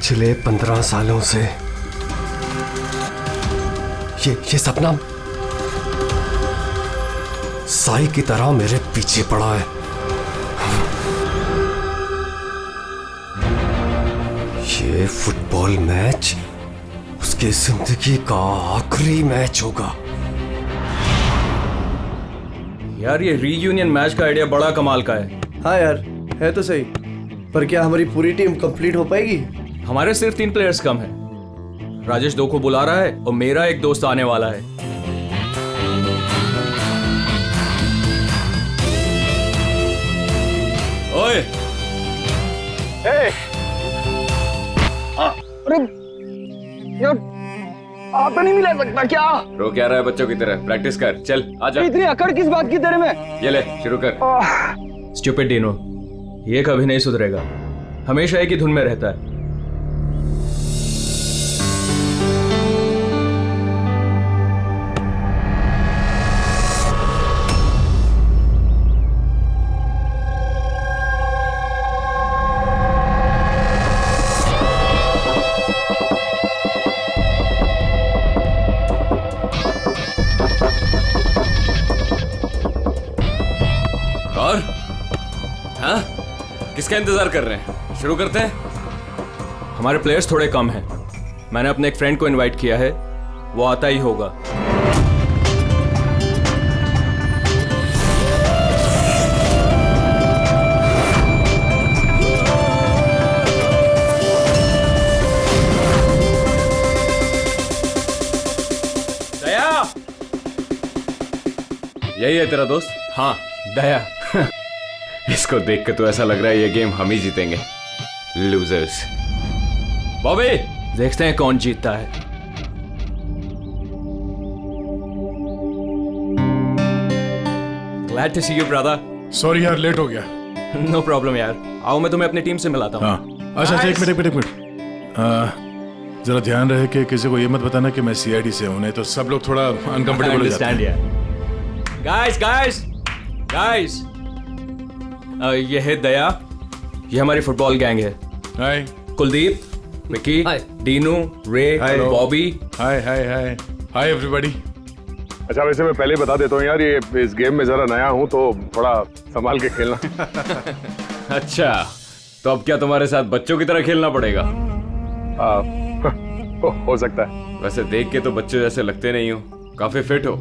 पिछले 15 सालों से ये सपना साई की तरह मेरे पीछे पड़ा है। ये फुटबॉल मैच उसकी जिंदगी का आखिरी मैच होगा। यार ये रीयूनियन मैच का आइडिया बड़ा कमाल का है। हाँ यार, है तो सही, पर क्या हमारी पूरी टीम कंप्लीट हो पाएगी? हमारे सिर्फ 3 प्लेयर्स कम हैं। राजेश 2 को बुला रहा है और मेरा एक दोस्त आने वाला है। ओए! अरे यार, आता नहीं मिला सकता क्या? रो क्या रहा है बच्चों की तरह? प्रैक्टिस कर, चल आजा। इतनी अकड़ किस बात की तेरे में? ये ले शुरू कर। स्टूपिड डीनो, ये कभी नहीं सुधरेगा, हमेशा एक ही धुन में रहता है। और हाँ, किसका इंतजार कर रहे हैं? शुरू करते हैं। हमारे प्लेयर्स थोड़े कम हैं। मैंने अपने एक फ्रेंड को इनवाइट किया है, वो आता ही होगा। दया! यही है तेरा दोस्त? हाँ, दया। इसको देख के तो ऐसा लग रहा है ये गेम हम ही जीतेंगे। लूजर्स। बॉबी, देखते हैं कौन जीतता है। Glad to see you, brother. Sorry यार, लेट हो गया। No problem यार। आओ मैं तुम्हें अपनी टीम से मिलाता हूँ। हाँ, अच्छा एक मिनट। जरा ध्यान रहे कि किसी को ये मत बताना कि मैं सीआईडी से हूँ, नहीं तो सब लोग थोड़ा अनकंफर्टेबल हो जाते हैं। Guys, ये है दया, ये हमारी फुटबॉल गैंग है। हाय कुलदीप, विकी, डीनू, रे, बॉबी। Hi everybody. अच्छा, वैसे मैं पहले बता देता हूँ यार, ये इस गेम में जरा नया हूँ तो थोड़ा संभाल के खेलना। अच्छा तो अब क्या तुम्हारे साथ बच्चों की तरह खेलना पड़ेगा? हो सकता है। वैसे देख के तो बच्चों जैसे लगते नहीं हो, काफी फिट हो,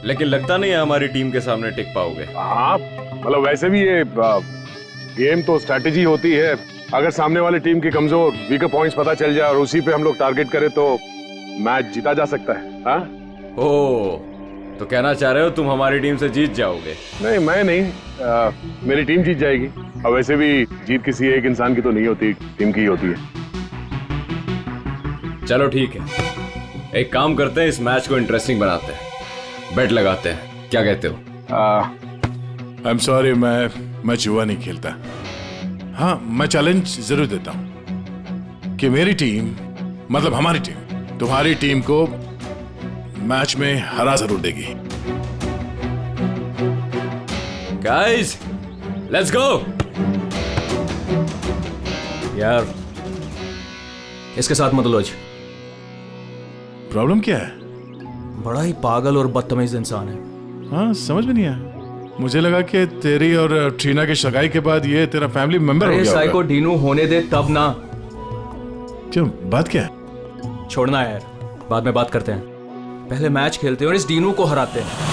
लेकिन लगता नहीं है हमारी टीम के सामने टिक पाओगे। हाँ, मतलब वैसे भी ये गेम तो स्ट्रेटेजी होती है। अगर सामने वाली टीम की कमजोर वीकर पॉइंट्स पता चल जाए और उसी पे हम लोग टारगेट करें तो मैच जीता जा सकता है। हाँ? ओ, तो कहना चाह रहे हो तुम हमारी टीम से जीत जाओगे? नहीं, मैं नहीं, मेरी टीम जीत जाएगी। और वैसे भी जीत किसी एक इंसान की तो नहीं होती, टीम की ही होती है। चलो ठीक है, एक काम करते हैं, इस मैच को इंटरेस्टिंग बनाते हैं, बेट लगाते हैं, क्या कहते हो? आई एम सॉरी, मैं जुआ नहीं खेलता। हाँ, मैं चैलेंज जरूर देता हूँ कि मेरी टीम, मतलब हमारी टीम, तुम्हारी टीम को मैच में हरा जरूर देगी। Guys, let's go. यार इसके साथ मत उलझ। प्रॉब्लम क्या है? बड़ा ही पागल और बदतमीज इंसान है। हाँ, समझ में नहीं आया। मुझे लगा कि तेरी और ट्रीना की सगाई के बाद ये तेरा फैमिली मेंबर हो गया साई को होगा। डीनू होने दे तब ना। क्यों, बात क्या है? छोड़ना यार, बाद में बात करते हैं, पहले मैच खेलते हैं और इस डीनू को हराते हैं।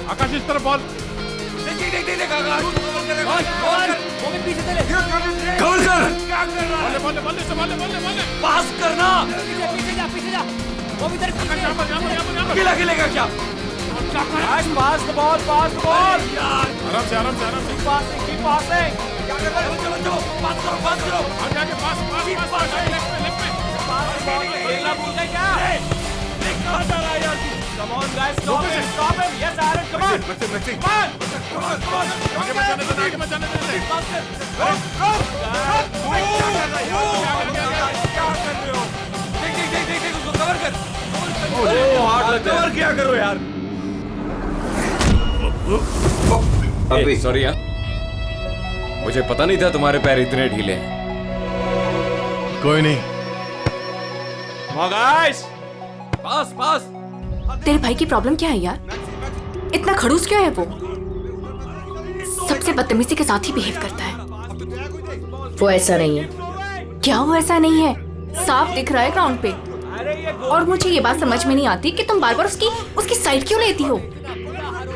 आकाश इस तरफ बॉल। पास करना। अकेला खेलेगा क्या? Pass the ball, pass the ball. आराम से आराम से आराम से कीप पासिंग। क्या कर रहा है? चलो चलो, पास करो, पास करो। आगे आगे पास पास पास पास लेफ्ट में खेलना भूल गए क्या? कहाँ जा रहा है यार तू? Come on guys, stop him, stop him. Yes, Aaron, come on. Come on. आगे मत जाने देना आगे मत जाने देना रोक। क्या कर रहे हो? देख उसको कवर कर। कवर क्या करो यार? अभी सॉरी यार, मुझे पता नहीं था तुम्हारे पैर इतने ढीले हैं। कोई नहीं। Come on guys. पास। तेरे भाई की प्रॉब्लम क्या है यार? इतना खड़ूस क्यों है वो? सबसे बदतमीजी के साथ ही बिहेव करता है। वो ऐसा नहीं है। क्या वो ऐसा नहीं है? साफ दिख रहा है ग्राउंड पे। और मुझे ये बात समझ में नहीं आती कि तुम बार बार उसकी साइड क्यों लेती हो,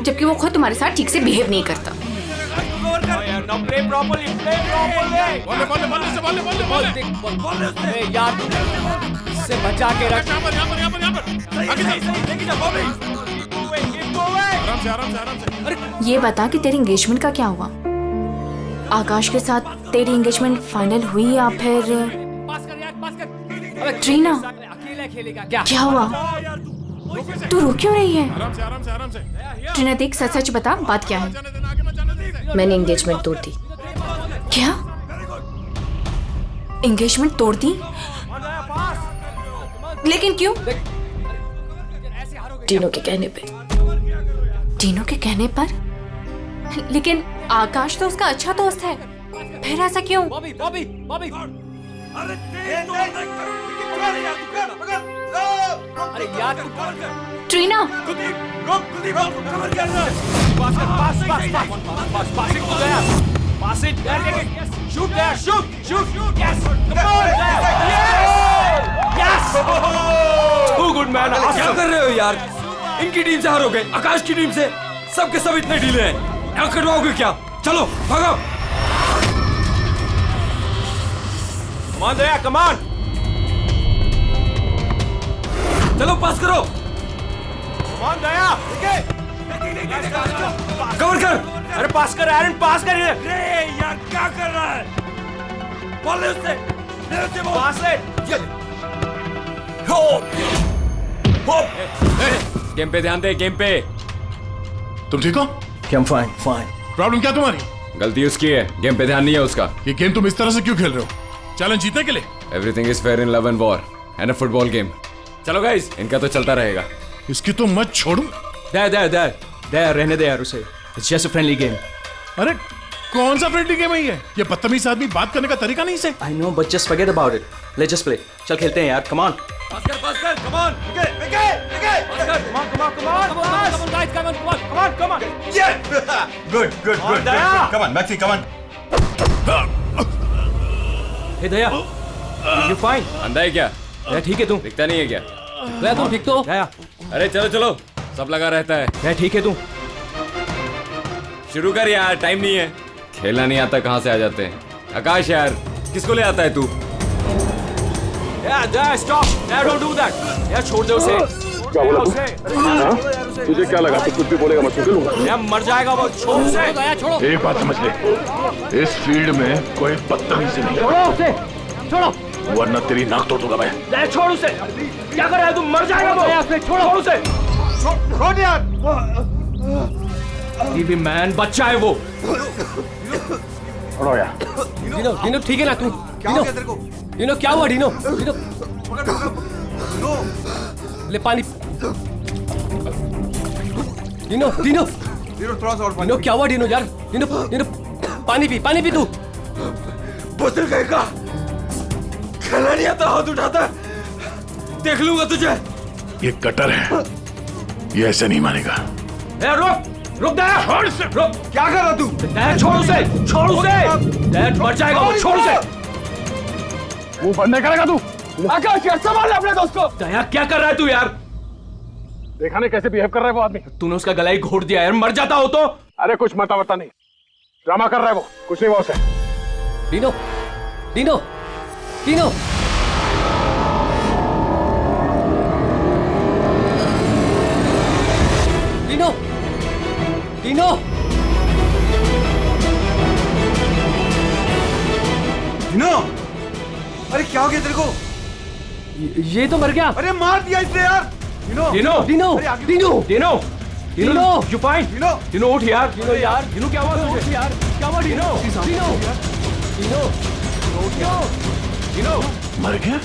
जबकि वो खुद तुम्हारे साथ ठीक से बिहेव नहीं करता। से बचा के रख। आराम से ये बता कि तेरी एंगेजमेंट का क्या हुआ? आकाश के साथ तेरी एंगेजमेंट फाइनल हुई या फिर ट्रीना? क्या हुआ? तू रो क्यों रही है? आराम से ट्रीना देख, सच सच बता, बात क्या है? मैंने एंगेजमेंट तोड़ दी। क्या? एंगेजमेंट तोड़ दी? लेकिन क्यों? टीनो के कहने पे। टीनो के कहने पर? लेकिन आकाश तो उसका अच्छा दोस्त है, फिर ऐसा क्यों? अरे यार तू Trina, Pass it. Shoot there. Shoot. Yes. Come on. Yes. Too good man. क्या कर रहे हो यार? इनकी टीम से हारोगे, आकाश की टीम से। सबके सब इतने ढीले हैं। यहाँ करवाओगे क्या? चलो भागो। Come on Daya, come on. चलो पास करो। Come on Daya. कवर कर। अरे पास कर एरन, पास कर इधर। रे यार क्या कर रहा है? बॉल ले उससे पास ले। हो गेम पे ध्यान दे, गेम पे। तुम ठीक हो? I'm fine. प्रॉब्लम क्या तुम्हारी? गलती उसकी है, गेम पे ध्यान नहीं है उसका। ये गेम तुम इस तरह से क्यों खेल रहे हो? चैलेंज जीतने के लिए? Everything is fair in love and war and a football game. चलो गाइस, इनका तो चलता रहेगा। इसकी तो मत छोड़ू। दे रहने दे यार उसे। It's just a friendly game. अरे कौन सा फ्रेंडली गेम है ये? बदतमीज आदमी बात करने का तरीका नहीं से। I know, but just forget about it. Let's just play. चल खेलते हैं यार. Come on. पास कर. Come on. Okay. Come on. Come on. Yeah! Good. Daya. Come on, Maxi, come on. Hey Daya. You fine? अंधा है क्या? दया ठीक है तू? दिखता नहीं है क्या? दया तुम ठीक तो? दया. अरे चलो, सब लगा रहता है। दया ठीक है तू? शुरू कर यार, टाइम नहीं है। खेलना नहीं आता कहाँ से आ जाते हैं। आकाश यार, किसको ले आता है तू? Daya, stop. Daya, don't do that. यार छोड़ दे उसे. क्या बोला तू? हाँ? तुझे क्या लगा तू कुछ भी बोलेगा मैं सुन लूंगा? यार मर जाएगा वो, छोड़ उसे. दया छोड़ो. एक बात समझ ले, इस फील्ड में कोई बदतमीजी नहीं। छोड़ो उसे. छोड़ो. वरना तेरी नाक तोड़ दूंगा मैं। दया छोड़ उसे. क्या कर रहा है तू? मर जाएगा वो. दया छोड़ उसे. छोड़ यार. टीवी मैन बच्चा है वो. छोड़ो यार. डिनो ठीक है ना तू? डिनो क्या हुआ? डिनो ले पानी. डिनो थोड़ा सा और डिनो क्या हुआ? डिनो यार, डिनो पानी पी तू. बोतल कहेगा खेलना नहीं आता, हाथ उठाता है। देख लूंगा तुझे. ये कटर है, ये ऐसे नहीं मानेगा। रुक दया. रुक. क्या कर रहा तू? दया छोड़ उसे. दया मर जाएगा वो, छोड़ उसे. मुंह बंद नहीं करेगा तू? आकाश यार संभाल अपने दोस्त को. दया क्या कर रहा है तू यार? देखा नहीं कैसे बिहेव कर रहा है वो आदमी? तूने उसका गला ही घोट दिया यार, मर जाता हो तो. अरे कुछ मता नहीं, ड्रामा कर रहा है वो, कुछ नहीं हुआ उसे। डिनो तेरे को? ये तो मर गया। अरे मार दिया इसने यार। डिनो डिनो डिनो डिनो डिनो यू फाइन डिनो उठ यार यार डिनो क्या हुआ तुझे यार क्या हुआ डिनो डिनो डिनो डिनो मर गया।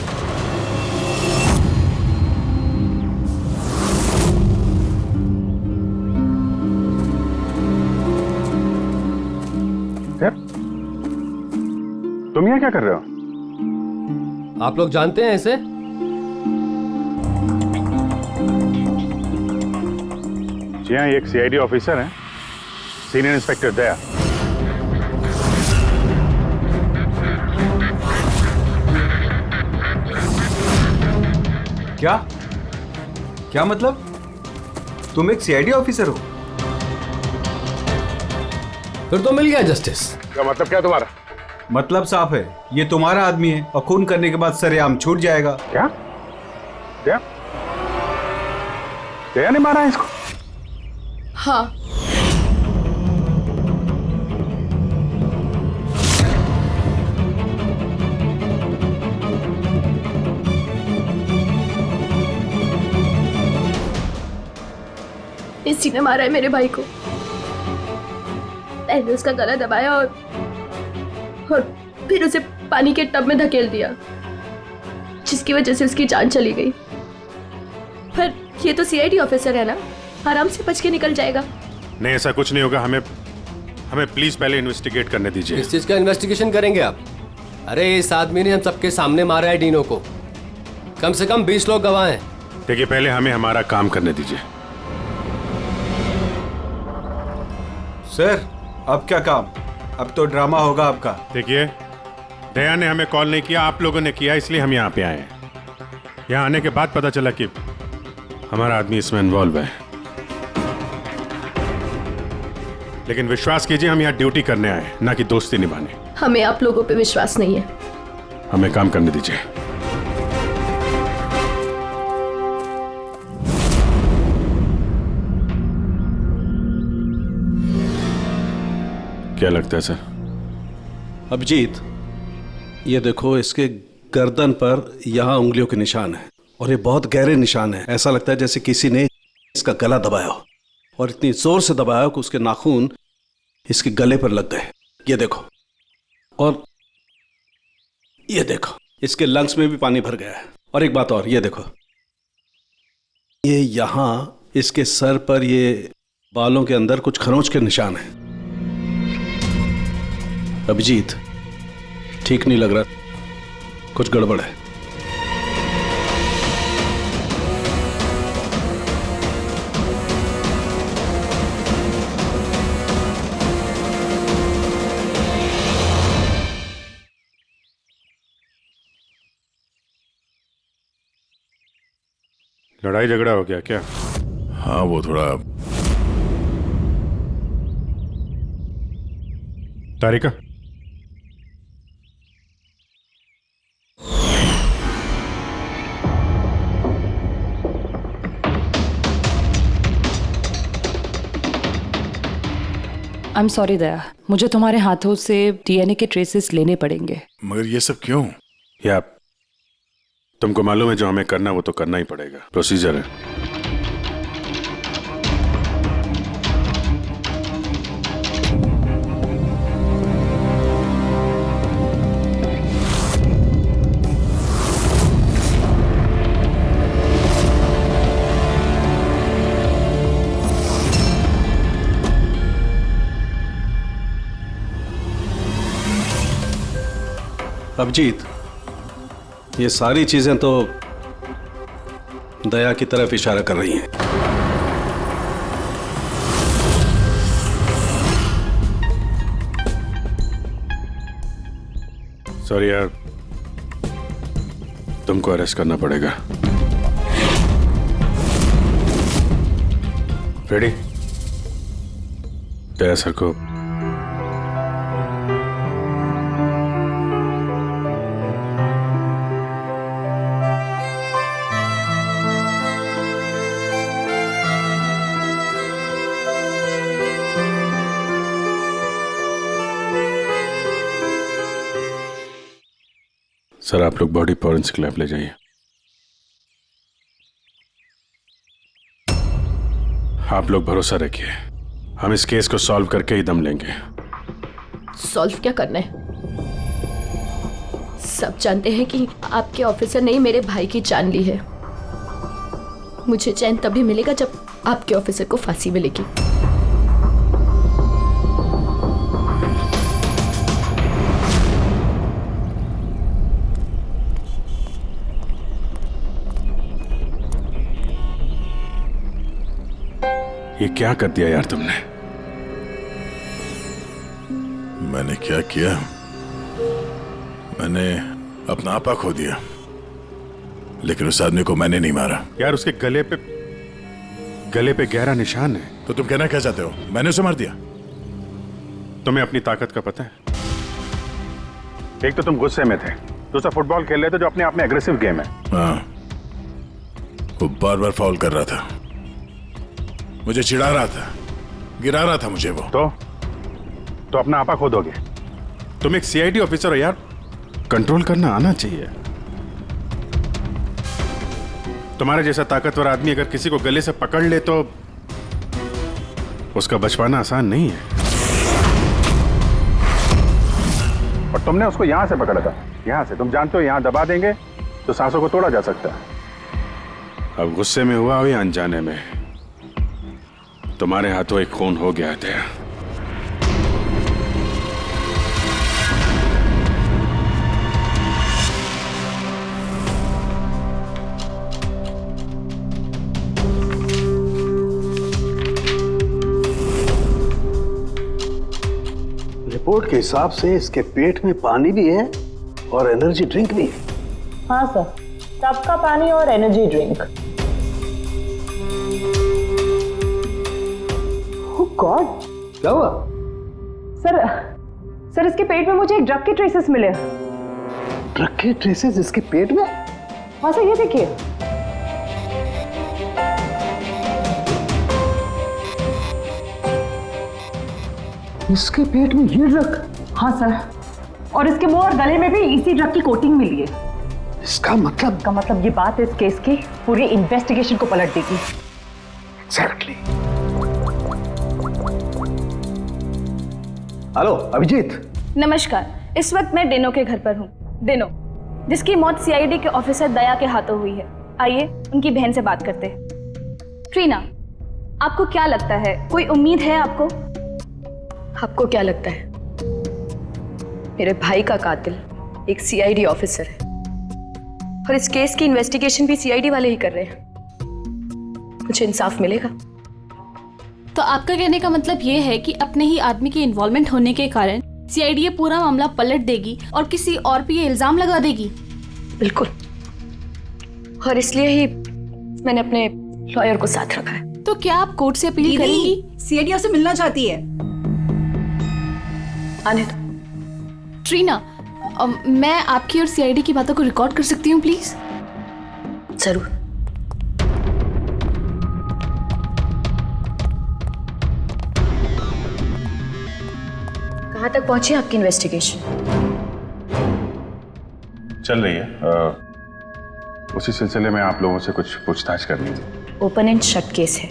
तुम यहाँ क्या कर रहे हो? आप लोग जानते हैं इसे? जी हाँ, ये एक सीआईडी ऑफिसर है, सीनियर इंस्पेक्टर दया। क्या क्या मतलब? तुम एक सीआईडी ऑफिसर हो? फिर तो मिल गया जस्टिस। क्या मतलब क्या तुम्हारा? मतलब साफ है, ये तुम्हारा आदमी है और खून करने के बाद सरेआम छूट जाएगा। क्या? दया? दया ने मारा है इसको? हाँ, इसी ने मारा है मेरे भाई को। मैंने उसका गला दबाया और फिर उसे पानी के टब में धकेल दिया, जिसकी वजह से उसकी जान चली गई। पर ये तो सीआईडी ऑफिसर है ना, आराम से बच के निकल जाएगा। नहीं, ऐसा कुछ नहीं होगा। हमें प्लीज पहले इन्वेस्टिगेट करने दीजिए। इस चीज का इन्वेस्टिगेशन करेंगे आप? अरे इस आदमी ने हम सबके सामने मारा है डिनो को। कम से कम 20 लोग गवाह हैं। देखिए, पहले हमें हमारा काम करने दीजिए। सर, अब क्या काम? अब तो ड्रामा होगा आपका। देखिए, दया ने हमें कॉल नहीं किया, आप लोगों ने किया, इसलिए हम यहाँ पे आए हैं। यहाँ आने के बाद पता चला कि हमारा आदमी इसमें इन्वॉल्व है। लेकिन विश्वास कीजिए, हम यहाँ ड्यूटी करने आए हैं, ना कि दोस्ती निभाने। हमें आप लोगों पे विश्वास नहीं है। हमें काम करने दीजिए। क्या लगता है सर? अभिजीत, ये देखो, इसके गर्दन पर यहाँ उंगलियों के निशान है और ये बहुत गहरे निशान है। ऐसा लगता है जैसे किसी ने इसका गला दबाया हो और इतनी जोर से दबाया हो कि उसके नाखून इसके गले पर लग गए। ये देखो, और ये देखो, इसके लंग्स में भी पानी भर गया है। और एक बात और, ये देखो, ये यहाँ इसके सर पर ये बालों के अंदर कुछ खरोंच के निशान है। अभिजीत, ठीक नहीं लग रहा, कुछ गड़बड़ है। लड़ाई झगड़ा हो गया क्या? हाँ, वो थोड़ा। तारिका, I'm sorry दया, मुझे तुम्हारे हाथों से डीएनए के ट्रेसेस लेने पड़ेंगे। मगर ये सब क्यों? या तुमको मालूम है जो हमें करना वो तो करना ही पड़ेगा, प्रोसीजर है। अभिजीत, ये सारी चीजें तो दया की तरफ इशारा कर रही हैं। सॉरी यार, तुमको अरेस्ट करना पड़ेगा। रेडी? दया सर को सर आप लोग बॉडी फॉरेंसिक लैब ले जाइए। आप लोग भरोसा रखिए, हम इस केस को सॉल्व करके ही दम लेंगे। सॉल्व क्या करना है? सब जानते हैं कि आपके ऑफिसर ने ही मेरे भाई की जान ली है। मुझे चैन तभी मिलेगा जब आपके ऑफिसर को फांसी मिलेगी। ये क्या कर दिया यार तुमने? मैंने क्या किया? मैंने अपना आपा खो दिया, लेकिन उस आदमी को मैंने नहीं मारा। यार उसके गले पे गहरा निशान है। तो तुम कहना क्या चाहते हो? मैंने उसे मार दिया? तुम्हें अपनी ताकत का पता है? एक तो तुम गुस्से में थे, दूसरा फुटबॉल खेल रहे थे जो अपने आप में एग्रेसिव गेम है। हाँ, वो बार बार फाउल कर रहा था, मुझे चिढ़ा रहा था, गिरा रहा था मुझे। वो तो अपना आपा खो दोगे? तुम एक सीआईडी ऑफिसर हो यार, कंट्रोल करना आना चाहिए। तुम्हारे जैसा ताकतवर आदमी अगर किसी को गले से पकड़ ले तो उसका बच पाना आसान नहीं है। और तुमने उसको यहां से पकड़ा था, यहां से। तुम जानते हो यहां दबा देंगे तो सांसों को तोड़ा जा सकता है। अब गुस्से में हुआ हो या अनजाने में, तुम्हारे हाथों एक खून हो गया था। रिपोर्ट के हिसाब से इसके पेट में पानी भी है और एनर्जी ड्रिंक भी है। हाँ सर, टब का पानी और एनर्जी ड्रिंक। ओह गॉड, क्या हुआ? सर इसके पेट में मुझे एक ड्रग के ट्रेसेस मिले। ड्रग के ट्रेसेस इसके पेट में? हाँ सर, ये देखिए। इसके पेट में ये ड्रग? हाँ सर, और इसके मुंह और गले में भी इसी ड्रग की कोटिंग मिली है। इसका मतलब ये बात इस केस की पूरी इन्वेस्टिगेशन को पलट देगी। एग्जैक्टली। हेलो अभिजीत। नमस्कार, इस वक्त मैं डेनो के घर पर हूँ। डेनो, जिसकी मौत सीआईडी के ऑफिसर दया के हाथों हुई है। आइए उनकी बहन से बात करते हैं। ट्रीना, आपको क्या लगता है, कोई उम्मीद है आपको? आपको क्या लगता है? मेरे भाई का कातिल एक सीआईडी ऑफिसर है और इस केस की इन्वेस्टिगेशन भी सीआईडी वाले ही कर रहे हैं। मुझे इंसाफ मिलेगा। तो आपका कहने का मतलब ये है कि अपने ही आदमी के इन्वॉल्वमेंट होने के कारण सीआईडी ये पूरा मामला पलट देगी और किसी और पे ये इल्जाम लगा देगी? बिल्कुल, और इसलिए ही मैंने अपने लॉयर को साथ रखा है। तो क्या आप कोर्ट से अपील करेंगी? सीआईडी से मिलना चाहती है। आने दो। ट्रीना, मैं आपकी और सीआईडी की बातों को रिकॉर्ड कर सकती हूँ प्लीज? जरूर। कहाँ तक पहुंची आपकी इन्वेस्टिगेशन? चल रही है। उसी सिलसिले में आप लोगों से कुछ पूछताछ करनी थी। ओपन एंड शट केस है।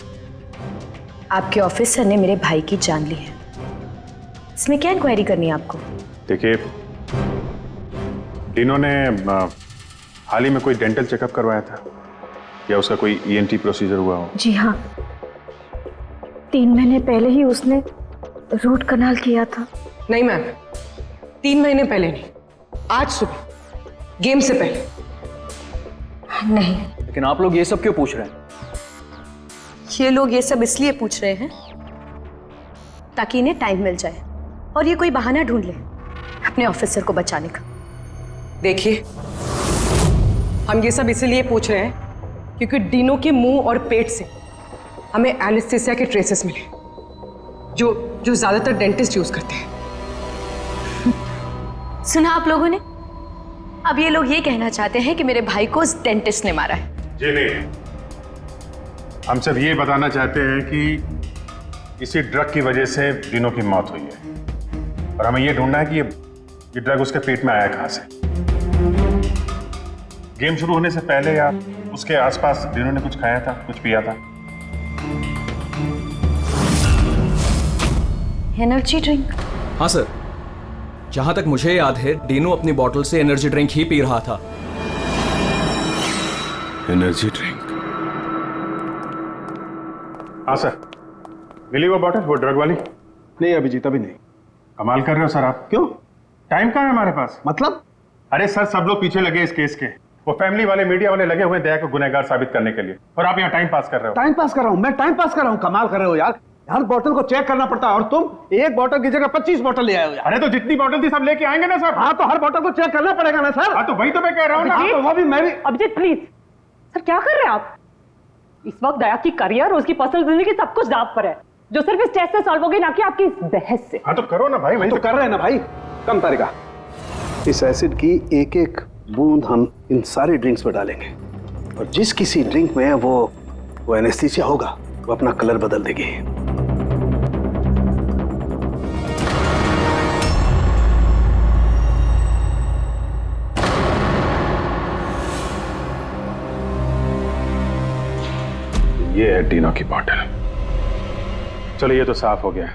आपके ऑफिसर ने मेरे भाई की जान ली है। इसमें क्या इंक्वायरी करनी है आपको? देखिए, डिनो ने हाल ही में कोई डेंटल चेकअप करवाया था या उसका कोई ईएनटी प्रोसीजर हुआ हो? जी हाँ, 3 महीने पहले ही उसने रूट कनाल किया था। नहीं मैम, 3 महीने पहले नहीं, आज सुबह गेम से पहले। नहीं। लेकिन आप लोग ये सब क्यों पूछ रहे हैं? ये लोग ये सब इसलिए पूछ रहे हैं ताकि इन्हें टाइम मिल जाए और ये कोई बहाना ढूंढ ले अपने ऑफिसर को बचाने का। देखिए, हम ये सब इसीलिए पूछ रहे हैं क्योंकि डिनो के मुंह और पेट से हमें एनेस्थीसिया के ट्रेसेस मिले जो ज्यादातर डेंटिस्ट यूज करते हैं। सुना आप लोगों ने? अब ये लोग ये कहना चाहते हैं कि मेरे भाई को उस डेंटिस्ट ने मारा है। जी नहीं, हम सिर्फ ये बताना चाहते हैं कि इसी ड्रग की वजह से डिनो की मौत हुई है और हमें ये ढूंढना है कि ये ड्रग उसके पेट में आया कहां से। गेम शुरू होने से पहले या उसके आसपास डिनो ने कुछ खाया था, कुछ पिया था? Energy drink? हाँ सर, जहां तक मुझे याद है डिनो अपनी बोतल से एनर्जी ड्रिंक ही पी रहा था। Energy drink? हाँ सर, मिली वो बोतल, वो ड्रग वाली? नहीं अभिजीत, अभी नहीं। कमाल कर रहे हो सर आप। क्यों? टाइम कहाँ है हमारे पास? मतलब? अरे सर, सब लोग पीछे लगे इस केस के। वो फैमिली वाले, मीडिया वाले लगे हुए दया को गुनहगार साबित करने के लिए, और आप यहाँ टाइम पास कर रहे हो। टाइम पास कर रहा हूँ? मैं टाइम पास कर रहा हूँ? कमाल कर रहे हो यार, हर बोतल को चेक करना पड़ता है और तुम एक बोतल की जगह 25 बोतल ले आए हो यार। अरे तो जितनी बोतल थी सब लेके आएंगे ना सर। हाँ तो हर बोतल को चेक करना पड़ेगा ना सर। हाँ तो वही तो मैं कह रहा हूँ ना। हाँ, तो वो भी मैं भी। अभिजीत प्लीज सर, क्या कर रहे हैं आप? इस वक्त दया की करियर, उसकी पर्सनल जिंदगी सब कुछ दांव पर है, जो सिर्फ इस टेस्ट से सॉल्व होगी, ना कि आपकी इस बहस से। हाँ तो करो ना भाई, वही तो कर रहे हैं ना भाई। कम तरीका, इस एसिड की एक एक बूंद हम इन सारे ड्रिंक्स में डालेंगे और जिस किसी ड्रिंक में वो एनेस्थीसिया होगा वो अपना कलर बदल देगी। ये है डिनो की बोतल। चलो ये तो साफ हो गया,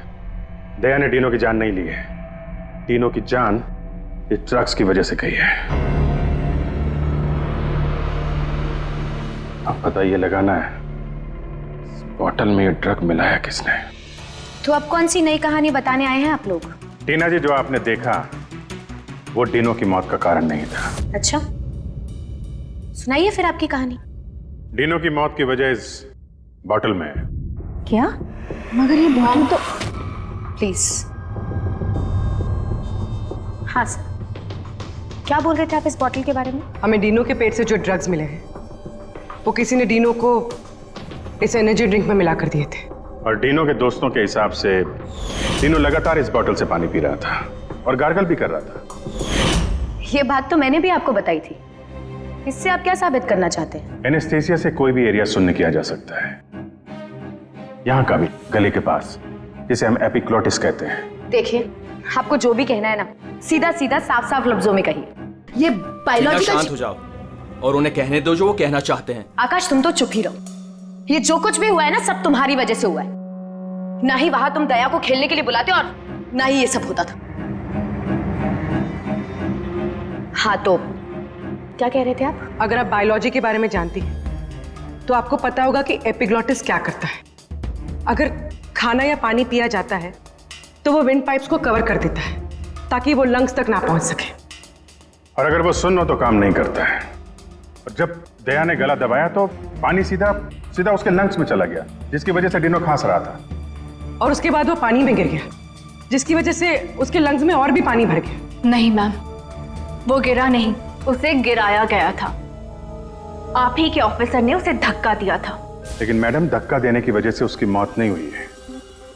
दया ने डिनो की जान नहीं ली है। डिनो की जान इस ड्रग्स की वजह से गई है। अब पता ये लगाना है इस बोतल में ये ड्रग मिलाया किसने। तो अब कौन सी नई कहानी बताने आए हैं आप लोग? टीना जी, जो आपने देखा वो डिनो की मौत का कारण नहीं था। अच्छा, सुनाइए फिर आपकी कहानी। डिनो की मौत की वजह इस बोतल में है। क्या? मगर ये बोतल तो प्लीज। हाँ सर, क्या बोल रहे थे आप इस बोतल के बारे में? हमें डिनो के पेट से जो ड्रग्स मिले हैं वो किसी ने डिनो को इस एनर्जी ड्रिंक में मिला कर दिए थे। और डिनो के दोस्तों के हिसाब से डिनो लगातार इस बोतल से पानी पी रहा था और गार्गल भी कर रहा था। ये बात तो मैंने भी आपको बताई थी। इससे आप क्या साबित करना चाहते हैं? एनेस्थीसिया से कोई भी एरिया सुन्न किया जा सकता है, यहाँ का भी, गले के पास, जिसे हम एपिग्लोटिस कहते हैं। देखिए, आपको जो भी कहना है ना, सीधा सीधा साफ साफ लफ्जों में कहिए। ये बायोलॉजिकल। शांत हो जाओ और उन्हें कहने दो जो वो कहना चाहते हैं। आकाश, तुम तो चुप ही रहो। ये जो कुछ भी हुआ है ना, सब तुम्हारी वजह से हुआ है। ना ही वहां तुम दया को खेलने के लिए बुलाते और ना ही ये सब होता था। हाँ तो क्या कह रहे थे आप? अगर आप बायोलॉजी के बारे में जानती हैं तो आपको पता होगा कि एपिग्लोटिस क्या करता है। अगर खाना या पानी पिया जाता है तो वो विंड पाइप्स को कवर कर देता है ताकि वो लंग्स तक ना पहुंच सके। और अगर वो सुन्न हो तो काम नहीं करता है। और जब दया ने गला दबाया तो पानी सीधा सीधा उसके लंग्स में चला गया, जिसकी वजह से डिनो खांस रहा था। और उसके बाद वो पानी में गिर गया, जिसकी वजह से उसके लंग्स में और भी पानी भर गया। नहीं मैम, वो गिरा नहीं, उसे गिराया गया था। आप ही के ऑफिसर ने उसे धक्का दिया था। लेकिन मैडम, धक्का देने की वजह से उसकी मौत नहीं हुई है।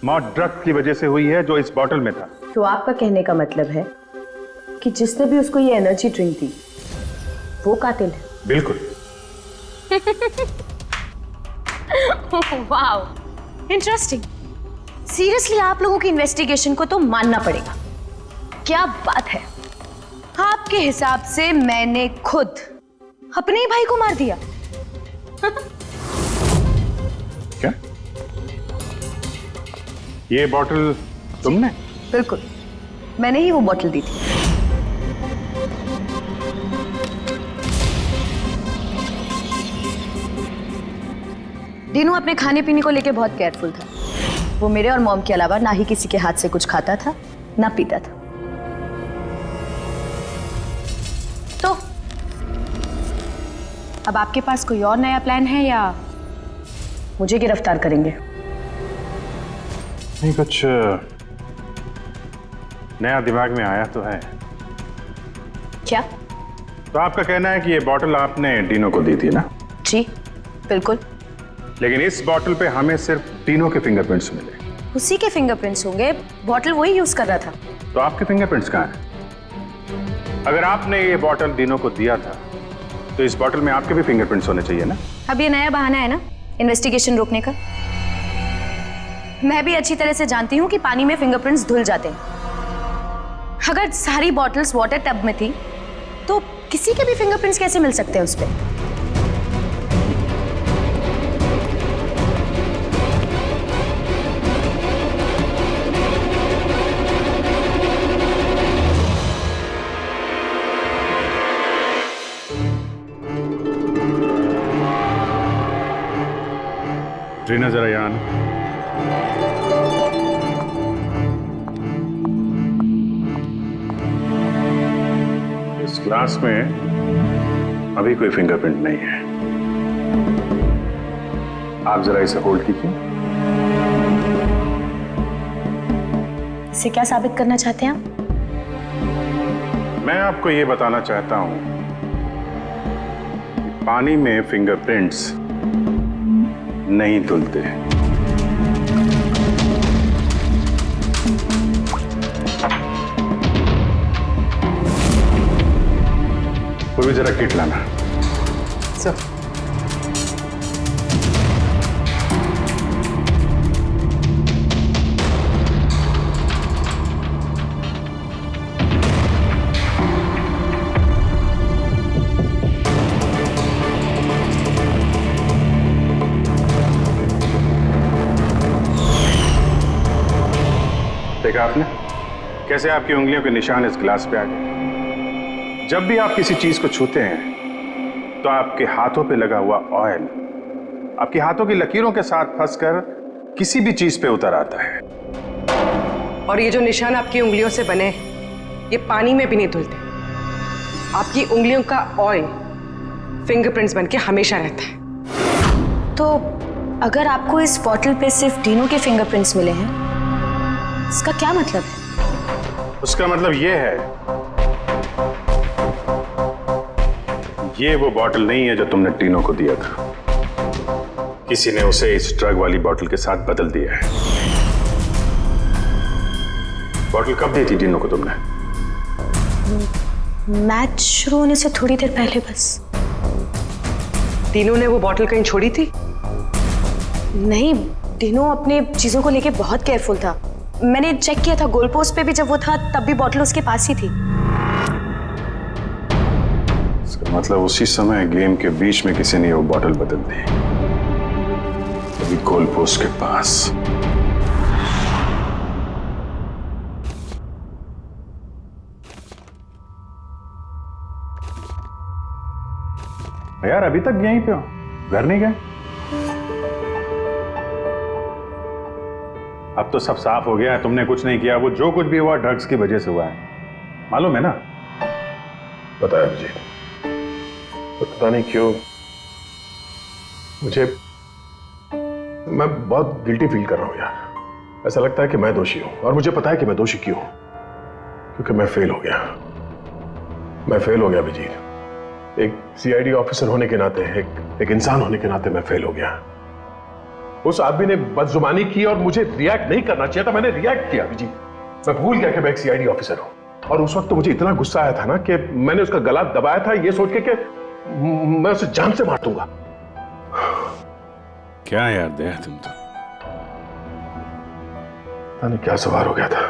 मौत ड्रग की वजह से हुई है जो इस बोतल में था। तो आपका कहने का मतलब है कि जिसने भी उसको ये एनर्जी ड्रिंक दी वो कातिल है? बिल्कुल। Wow, interesting. सीरियसली आप लोगों की इन्वेस्टिगेशन को तो मानना पड़ेगा। क्या बात है, आपके हिसाब से मैंने खुद अपने ही भाई को मार दिया। क्या? ये बोतल तुमने? बिल्कुल, मैंने ही वो बोतल दी थी। डिनो अपने खाने पीने को लेके बहुत केयरफुल था। वो मेरे और मॉम के अलावा ना ही किसी के हाथ से कुछ खाता था ना पीता था। तो अब आपके पास कोई और नया प्लान है या मुझे गिरफ्तार करेंगे? नहीं, कुछ नया दिमाग में आया तो है। क्या? तो आपका कहना है कि ये बोतल आपने डिनो को दी थी ना? जी बिल्कुल। लेकिन इस बोतल पे हमें सिर्फ डिनो के फिंगरप्रिंट्स मिले। उसी के फिंगरप्रिंट्स होंगे, बोतल वही यूज कर रहा था। तो आपके फिंगरप्रिंट्स कहाँ हैं? अगर आपने ये बोतल डिनो को दिया था तो इस बोतल में आपके भी फिंगरप्रिंट्स होने चाहिए ना? अब ये नया बहाना है ना इन्वेस्टिगेशन रोकने का। मैं भी अच्छी तरह से जानती हूँ कि पानी में फिंगरप्रिंट्स धुल जाते हैं। अगर सारी बॉटल्स वाटर टब में थी तो किसी के भी फिंगरप्रिंट्स कैसे मिल सकते हैं उस पे? ट्रीना जरा यहाँ आना। इस ग्लास में अभी कोई फिंगरप्रिंट नहीं है। आप जरा इसे होल्ड कीजिए। इसे क्या साबित करना चाहते हैं आप? मैं आपको ये बताना चाहता हूं कि पानी में फिंगरप्रिंट्स नहीं धुलते हैं। पूर्वी जरा किट लाना। सर देखा आपने कैसे आपकी उंगलियों के निशान इस ग्लास पे आ गए। जब भी आप किसी चीज को छूते हैं तो आपके हाथों पे लगा हुआ ऑयल आपके हाथों की लकीरों के साथ फंसकर किसी भी चीज पे उतर आता है। और ये जो निशान आपकी उंगलियों से बने ये पानी में भी नहीं धुलते। आपकी उंगलियों का ऑयल फिंगरप्रिंट्स बनके हमेशा रहता है। तो अगर आपको इस बॉटल पे सिर्फ डीनो के फिंगरप्रिंट्स मिले हैं, इसका क्या मतलब है? उसका मतलब ये है, ये वो बॉटल नहीं है जो तुमने टीनो को दिया था। किसी ने उसे इस ड्रग वाली बॉटल के साथ बदल दिया है। बॉटल कब दी थी टीनो को तुमने? मैच शुरू होने से थोड़ी देर पहले बस। टीनो ने वो बॉटल कहीं छोड़ी थी? नहीं, टीनो अपनी चीजों को लेके बहुत केयरफुल था। मैंने चेक किया था, गोल पोस्ट पे भी जब वो था तब भी बॉटल उसके पास ही थी। इसका मतलब उसी समय गेम के बीच में किसी ने वो बॉटल बदल दी, अभी गोल पोस्ट के पास। यार अभी तक यहीं पे हो, घर नहीं गए? अब तो सब साफ हो गया है, तुमने कुछ नहीं किया। वो जो कुछ भी हुआ ड्रग्स की वजह से हुआ है, मालूम है ना? पता है मुझे, पता नहीं क्यों मुझे, मैं बहुत गिल्टी फील कर रहा हूं यार। ऐसा लगता है कि मैं दोषी हूं, और मुझे पता है कि मैं दोषी क्यों हूं, क्योंकि मैं फेल हो गया। मैं फेल हो गया अभिजीत। एक सीआईडी ऑफिसर होने के नाते, एक इंसान होने के नाते मैं फेल हो गया। उस आदमी ने बदजुबानी की और मुझे रिएक्ट नहीं करना चाहिए था, मैंने रिएक्ट किया अभिजीत। मैं भूल गया कि मैं एक सीआईडी ऑफिसर हूं, और उस वक्त तो मुझे इतना गुस्सा आया था ना कि मैंने उसका गला दबाया था ये सोच के कि मैं उसे जान से मार दूंगा। क्या यार दया, तुम तो पता नहीं क्या सवार हो गया था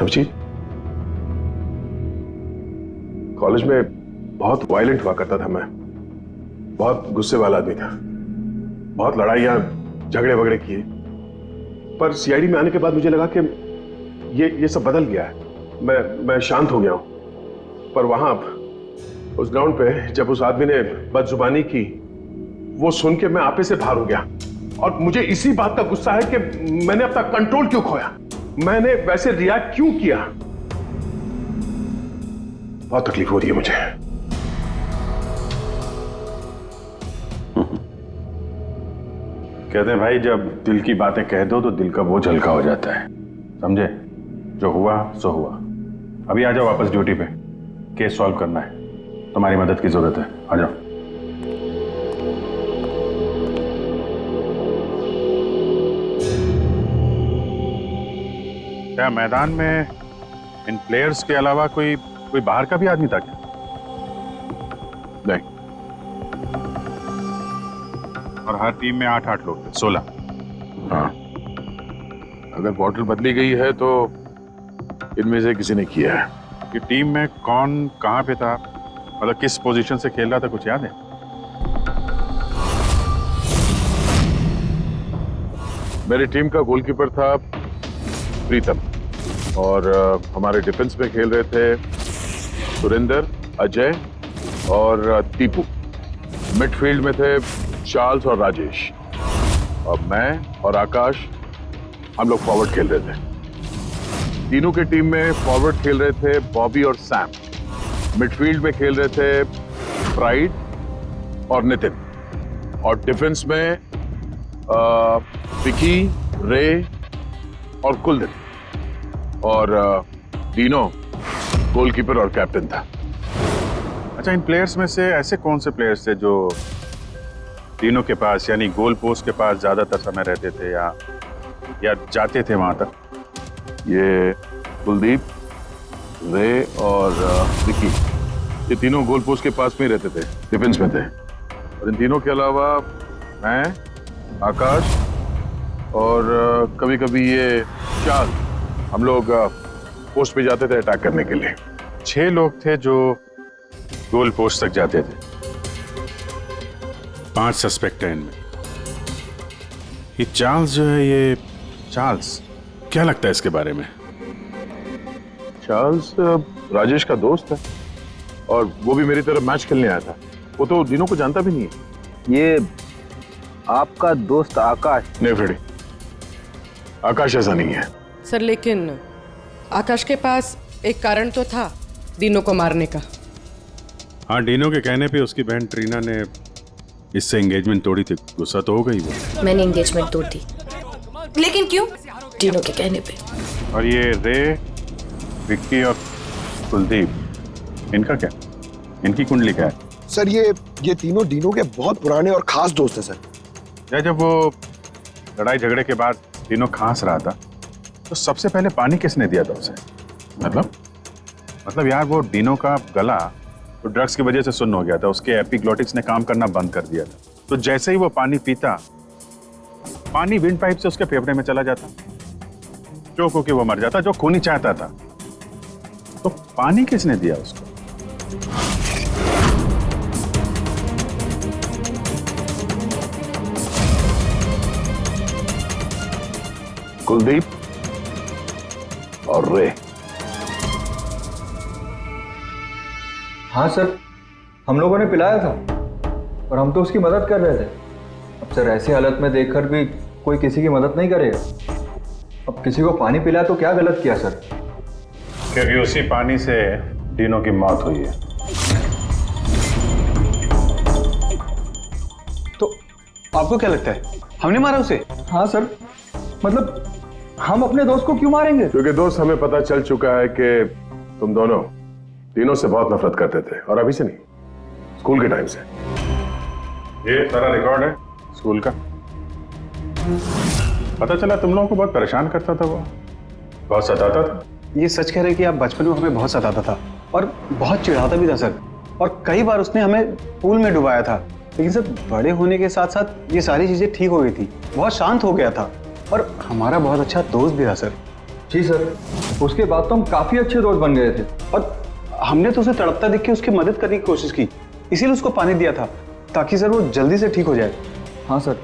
अभिजीत। कॉलेज में बहुत वायलेंट हुआ करता था मैं, बहुत गुस्से वाला आदमी था, बहुत लड़ाइयां झगड़े वगड़े किए। पर सीआईडी में आने के बाद मुझे लगा कि ये सब बदल गया है। मैं शांत हो गया हूं। पर वहां उस ग्राउंड पे जब उस आदमी ने बदजुबानी की, वो सुन के मैं आपे से बाहर हो गया। और मुझे इसी बात का गुस्सा है कि मैंने अपना कंट्रोल क्यों खोया, मैंने वैसे रिएक्ट क्यों किया। बहुत तकलीफ हो रही है मुझे। कहते हैं भाई, जब दिल की बातें कह दो तो दिल का बोझ हल्का हो जाता है, समझे? जो हुआ सो हुआ। अभी आ जाओ वापस ड्यूटी पे, केस सॉल्व करना है, तुम्हारी मदद की जरूरत है। आ जाओ। क्या मैदान में इन प्लेयर्स के अलावा कोई बाहर का भी आदमी था क्या? नहीं। और हर टीम में 8-8 लोग थे, 16। हाँ, अगर बॉटल बदली गई है तो इनमें से किसी ने किया है। कि टीम में कौन कहां पे था मतलब किस पोजीशन से खेल रहा था, कुछ याद है? मेरी टीम का गोलकीपर था प्रीतम और हमारे डिफेंस में खेल रहे थे सुरेंद्र, अजय और दीपू। मिडफील्ड में थे चार्ल्स और राजेश, और मैं और आकाश हम लोग फॉरवर्ड खेल रहे थे। तीनों की टीम में फॉरवर्ड खेल रहे थे बॉबी और सैम, मिडफील्ड में खेल रहे थे प्राइड और नितिन, और डिफेंस में विकी, रे और कुलदीप, और डीनो गोलकीपर और कैप्टन था। अच्छा, इन प्लेयर्स में से ऐसे कौन से प्लेयर्स थे जो तीनों के पास यानी गोल पोस्ट के पास ज्यादातर समय रहते थे या जाते थे वहां तक? ये कुलदीप, रे और विकी, ये तीनों गोल पोस्ट के पास में ही रहते थे, डिफेंस में थे। और इन तीनों के अलावा मैं, आकाश और कभी कभी ये चार्ल्स, हम लोग पोस्ट पे जाते थे अटैक करने के लिए। 6 लोग थे जो गोल पोस्ट तक जाते थे। 5 सस्पेक्ट हैं इनमें। ये चार्ल्स जो है, ये चार्ल्स क्या लगता है इसके बारे में? चार्ल्स राजेश का दोस्त है और वो भी मेरी तरफ मैच खेलने आया था। वो तो दिनों को जानता भी नहीं है। ये आपका दोस्त आकाश? नहीं फ्रेडी, आकाश ऐसा नहीं है सर, लेकिन आकाश के पास एक कारण तो था दिनों को मारने का। हाँ, डीनो के कहने पे उसकी बहन ट्रीना ने इससे एंगेजमेंट तोड़ी थी। गुस्सा तो हो गई वो। मैंने एंगेजमेंट तोड़ दी, लेकिन क्यों? तीनों के कहने पे। और ये रे, विक्की और कुलदीप, इनका क्या? इनकी कुंडली क्या है? सर ये तीनों डीनो के बहुत पुराने और खास दोस्त हैं सर। जब वो लड़ाई झगड़े के बाद डीनो खांस रहा था तो सबसे पहले पानी किसने दिया था उसे? मतलब यार, वो डीनो का गला तो ड्रग्स की वजह से सुन्न हो गया था, उसके एपिग्लोटिक्स ने काम करना बंद कर दिया था। तो जैसे ही वो पानी पीता, पानी विंड पाइप से उसके फेफड़े में चला जाता, चोक होके वो मर जाता, जो खून ही चाहता था। तो पानी किसने दिया उसको? कुलदीप और रे। हाँ सर, हम लोगों ने पिलाया था और हम तो उसकी मदद कर रहे थे। अब सर, ऐसी हालत में देखकर भी कोई किसी की मदद नहीं करेगा। अब किसी को पानी पिलाया तो क्या गलत किया सर? क्योंकि उसी पानी से डीनो की मौत हुई है। तो आपको क्या लगता है, हमने मारा उसे? हाँ सर, मतलब हम अपने दोस्त को क्यों मारेंगे? क्योंकि दोस्त, हमें पता चल चुका है कि तुम दोनों तीनों से बहुत नफरत करते थे, और अभी से नहीं, स्कूल के टाइम से। ये सारा रिकॉर्ड है स्कूल का। पता चला तुम लोगों को बहुत परेशान करता था वो, बहुत सताता था। ये सच कह रहे कि आप बचपन में हमें बहुत सताता था और बहुत चिढ़ाता भी था सर, और कई बार उसने हमें पूल में डुबाया था। लेकिन सर, बड़े होने के साथ साथ ये सारी चीजें ठीक हो गई थी, बहुत शांत हो गया था और हमारा बहुत अच्छा दोस्त भी था सर। जी सर, उसके बाद तो हम काफी अच्छे दोस्त बन गए थे और हमने तो उसे तड़पता देख के उसकी मदद करने की कोशिश की, इसीलिए उसको पानी दिया था ताकि सर वो जल्दी से ठीक हो जाए। हाँ सर,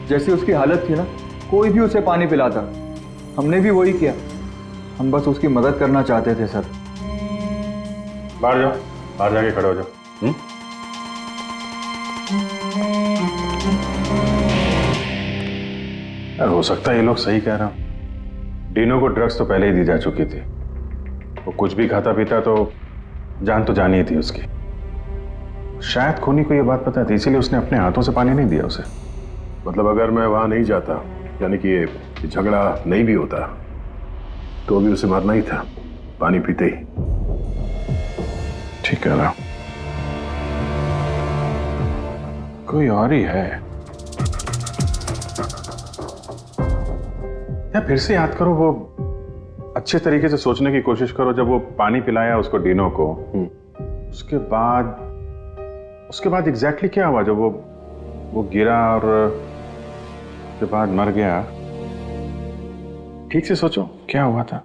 जैसी उसकी हालत थी ना, कोई भी उसे पानी पिलाता, हमने भी वही किया। हम बस उसकी मदद करना चाहते थे सर। बाहर जाओ, बाहर जाके खड़े हो जाओ। यार, हो सकता है ये लोग सही कह रहा हूं। डीनो को ड्रग्स तो पहले ही दी जा चुकी थी। वो कुछ भी खाता पीता तो जान ही थी उसकी। शायद खूनी को ये बात पता थी, इसीलिए उसने अपने हाथों से पानी नहीं दिया उसे। मतलब अगर मैं वहां नहीं जाता, यानी कि ये झगड़ा नहीं भी होता, तो भी उसे मारना ही था, पानी पीते ही। ठीक है ना, कोई और ही है। या फिर से याद करो, वो अच्छे तरीके से सोचने की कोशिश करो। जब वो पानी पिलाया उसको, डीनो को, उसके बाद एग्जैक्टली क्या हुआ? जब वो गिरा और उसके बाद मर गया, ठीक से सोचो क्या हुआ था।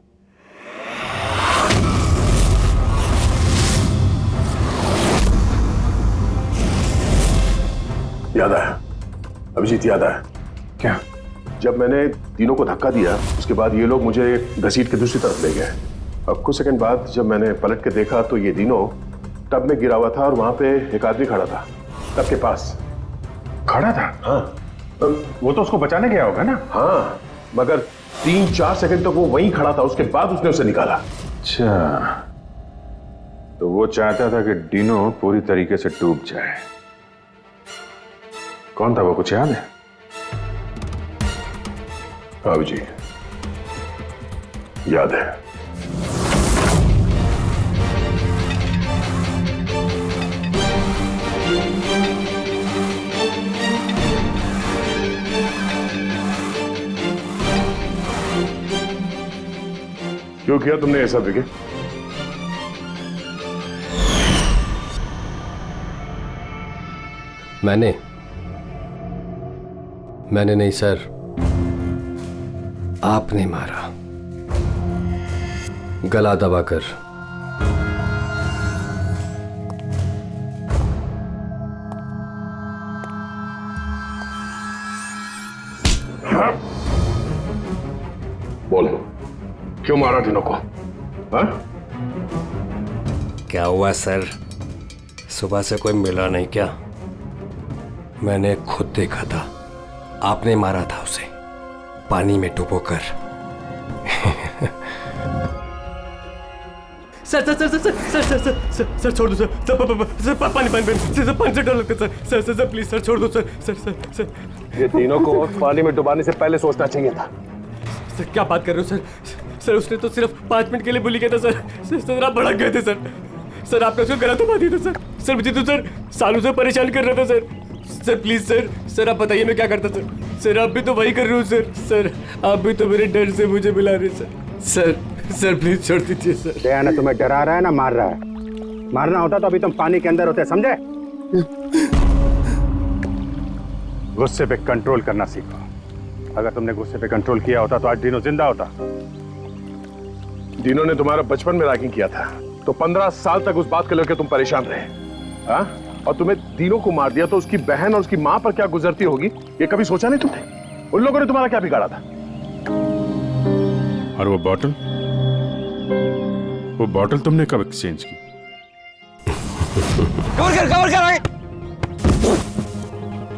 याद आया अभिजीत, याद आया। क्या? जब मैंने तीनों को धक्का दिया उसके बाद ये लोग मुझे घसीट के दूसरी तरफ ले गए। अब कुछ सेकंड बाद जब मैंने पलट के देखा तो ये तीनों टब में गिरा हुआ था और वहां पे एक आदमी खड़ा था टब के पास। खड़ा था? हाँ। वो तो उसको बचाने गया होगा ना? हाँ, मगर 3-4 सेकंड तक वो वहीं खड़ा था, उसके बाद उसने उसे निकाला। अच्छा, तो वो चाहता था कि डिनो पूरी तरीके से डूब जाए। कौन था वो, कुछ याद है? हाँ जी, याद है। क्यों किया तुमने ऐसा विकी? मैंने नहीं सर, आपने मारा, गला दबाकर। बोल, क्यों मारा डिनो को? हाँ? क्या हुआ सर, सुबह से कोई मिला नहीं क्या? मैंने खुद देखा था, आपने मारा था उसे पानी में डुबोकर। Sir sir sir sir sir sir sir sir sir छोड़ दो सर, सर पानी पानी पानी से डर लगता है sir, sir sir please sir छोड़ दो सर, सर सर सर। ये तीनों को पानी में डुबाने से पहले सोचना चाहिए था। सर क्या बात कर रहे हो सर? सर उसने तो सिर्फ 5 मिनट के लिए बोली किया था सर, सर आप भड़क गए थे सर। सर आपने उसको गला दबा दिया था सर। सर मुझे तो सर सालों से परेशान कर रहा था sir. Sir please sir, sir आप बताइए मैं क्या करता सर? सर आप भी तो वही कर रहे हो सर। सर आप भी तो मेरे डर से मुझे मिला रहे सर। सर सर प्लीज छोड़ दीजिए सर। दया ने तुम्हें डरा रहा है ना मार रहा है? मारना होता तो अभी तुम पानी के अंदर होते, समझे? गुस्से पे कंट्रोल करना सीखो। अगर तुमने गुस्से पे कंट्रोल किया होता तो आज डिनो जिंदा होता। डिनो ने तुम्हारा बचपन में रैगिंग किया था तो 15 साल तक उस बात को लेकर तुम परेशान रहे। हाँ? और तुम्हें डिनो को मार दिया तो उसकी बहन और उसकी मां पर क्या गुजरती होगी ये कभी सोचा नहीं तुमने? उन लोगों ने तुम्हारा क्या बिगाड़ा था? और वो बॉटल तुमने कब एक्सचेंज की? कवर कर आगे।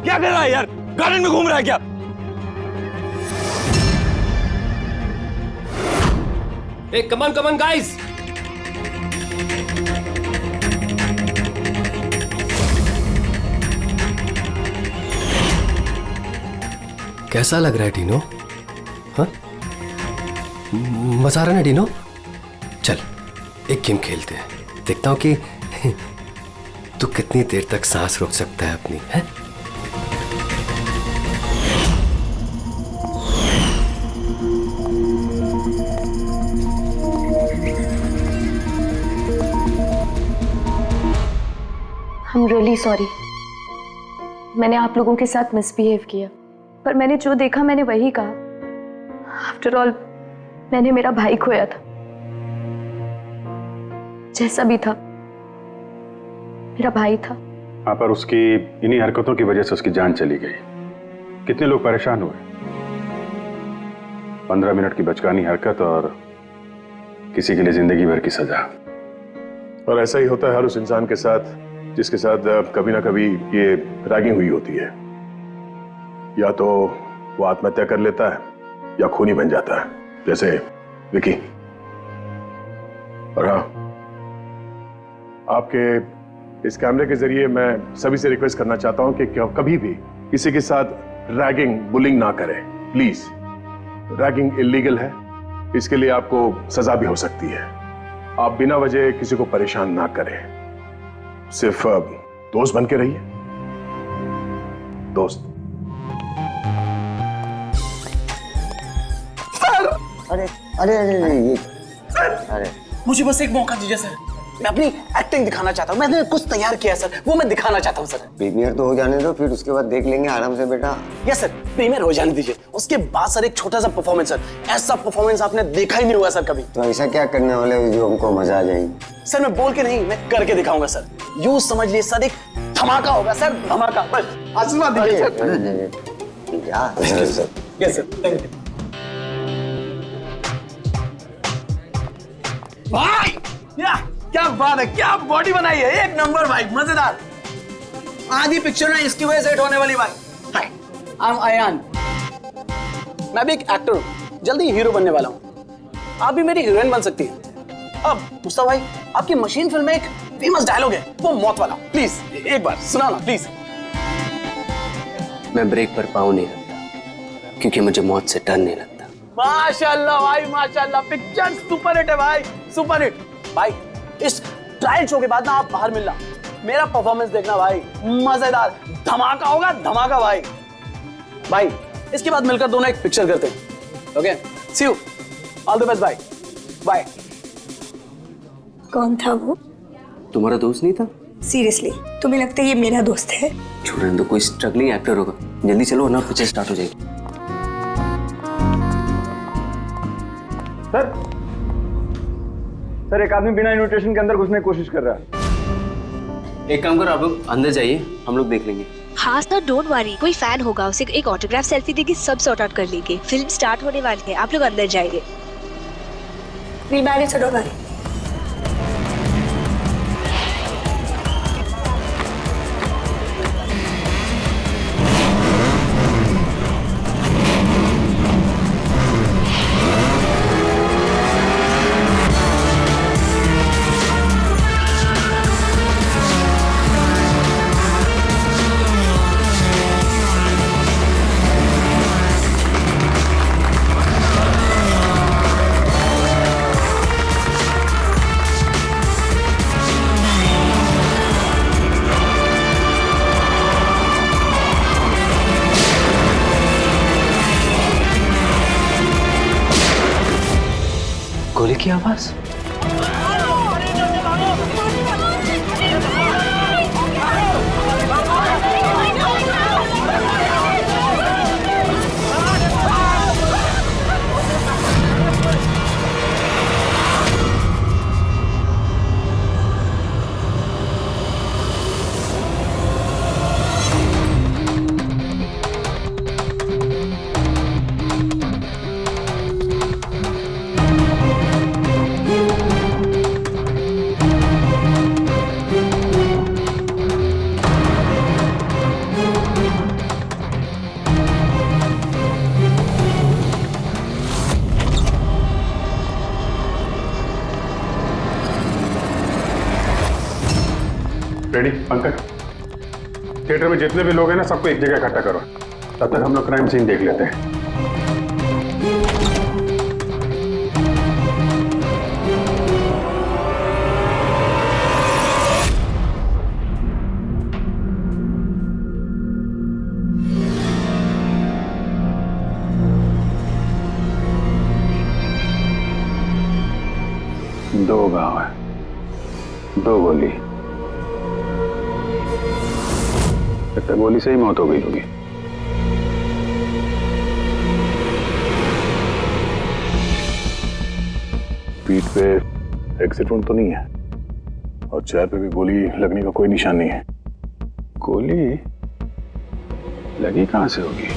क्या कर रहा है यार? गार्डन में घूम रहा है क्या? Hey, come on guys! कैसा लग रहा है डिनो? हाँ? मजा आ रहा है ना डिनो? चल एक गेम खेलते हैं, देखता हूं कि तू कितनी देर तक सांस रोक सकता है अपनी, है? I'm really sorry. मैंने आप लोगों के साथ मिसबिहेव किया, पर मैंने जो देखा मैंने वही कहा। आफ्टर ऑल मैंने मेरा भाई खोया था। जैसा भी था मेरा भाई था। हाँ, पर उसकी इन्हीं हरकतों की वजह से उसकी जान चली गई। कितने लोग परेशान हुए। 15 मिनट की बचकानी हरकत और किसी के लिए जिंदगी भर की सजा। और ऐसा ही होता है हर उस इंसान के साथ जिसके साथ कभी ना कभी ये रैगिंग हुई होती है। या तो वो आत्महत्या कर लेता है या खूनी बन जाता है, जैसे विकी। और हाँ, आपके इस कैमरे के जरिए मैं सभी से रिक्वेस्ट करना चाहता हूं कि कभी भी किसी के साथ रैगिंग, बुलिंग ना करें, प्लीज। रैगिंग इलीगल है, इसके लिए आपको सजा भी हो सकती है। आप बिना वजह किसी को परेशान ना करें, सिर्फ दोस्त बन के रहिए। दोस्त। अरे अरे अरे ये अरे मुझे बस एक मौका दीजिए सर, मैं अपनी एक्टिंग दिखाना चाहता हूँ। मैंने कुछ तैयार किया है सर, वो मैं दिखाना चाहता हूँ सर। प्रीमियर तो हो जाने दो, फिर उसके बाद देख लेंगे आराम से बेटा। यस सर, प्रीमियर हो जाने दीजिए, उसके बाद सर एक छोटा सा परफॉर्मेंस सर। ऐसा परफॉर्मेंस आपने देखा ही नहीं हुआ सर कभी। तो ऐसा क्या करने वाले हो जो हमको मजा आ जाएगी? सर मैं बोल के नहीं, मैं करके दिखाऊंगा सर। यूं समझ लिए सर, एक धमाका होगा सर, धमाका। बस आशीर्वाद दीजिए sir. Yes sir, thank you भाई। क्या बात है, क्या बॉडी बनाई है, एक नंबर भाई, मजेदार। आधी पिक्चर ना इसकी वजह से हिट होने वाली भाई। हाय, आई एम अयान, मैं भी एक एक्टर हूँ, जल्दी हीरो बनने वाला हूँ। आप भी मेरी हीरोइन बन सकती हैं। अब मुस्तफा भाई, आपकी मशीन फिल्म में एक फेमस डायलॉग है, वो मौत वाला, प्लीज एक बार सुना ना प्लीज। मैं ब्रेक पर पाँव नहीं रखता क्योंकि मुझे मौत से डर नहीं लगता। माशाल्लाह भाई माशाल्लाह, पिक्चर सुपर हिट है भाई, सुपर हिट। भाई इस ट्रायल शो के बाद ना आप बाहर मिलना, मेरा परफॉर्मेंस देखना भाई, मजेदार धमाका होगा, धमाका भाई। भाई इसके बाद मिलकर दोनों एक पिक्चर करते हैं। Okay, see you, all the best भाई, बाय। कौन था वो? तुम्हारा दोस्त नहीं था? सीरियसली तुम्हें लगता है ये मेरा दोस्त है? छोड़ने दो, कोई स्ट्रगलिंग एक्टर होगा। जल्दी चलो वरना पिक्चर स्टार्ट हो जाएगी। सर एक आदमी बिना इन्विटेशन के अंदर घुसने की कोशिश कर रहा है। एक काम करो, आप लोग अंदर जाइए, हम लोग देख लेंगे। हाँ सर, डोंट वरी, कोई फैन होगा, उसे एक ऑटोग्राफ सेल्फी देके सब सॉर्ट आउट कर लेंगे। फिल्म स्टार्ट होने वाली है, आप लोग अंदर जाइए। We manage, don't worry. गोली की आवाज। रेडी पंकज, थिएटर में जितने भी लोग हैं ना, सबको एक जगह इकट्ठा करो, तब तक हम लोग क्राइम सीन देख लेते हैं। दो गांव है, दो गोली, लगता है गोली से ही मौत हो गई होगी। पीठ पे एग्जिट वुंड तो नहीं है और चेहरे पे भी गोली लगने का कोई निशान नहीं है। गोली लगी कहां से होगी?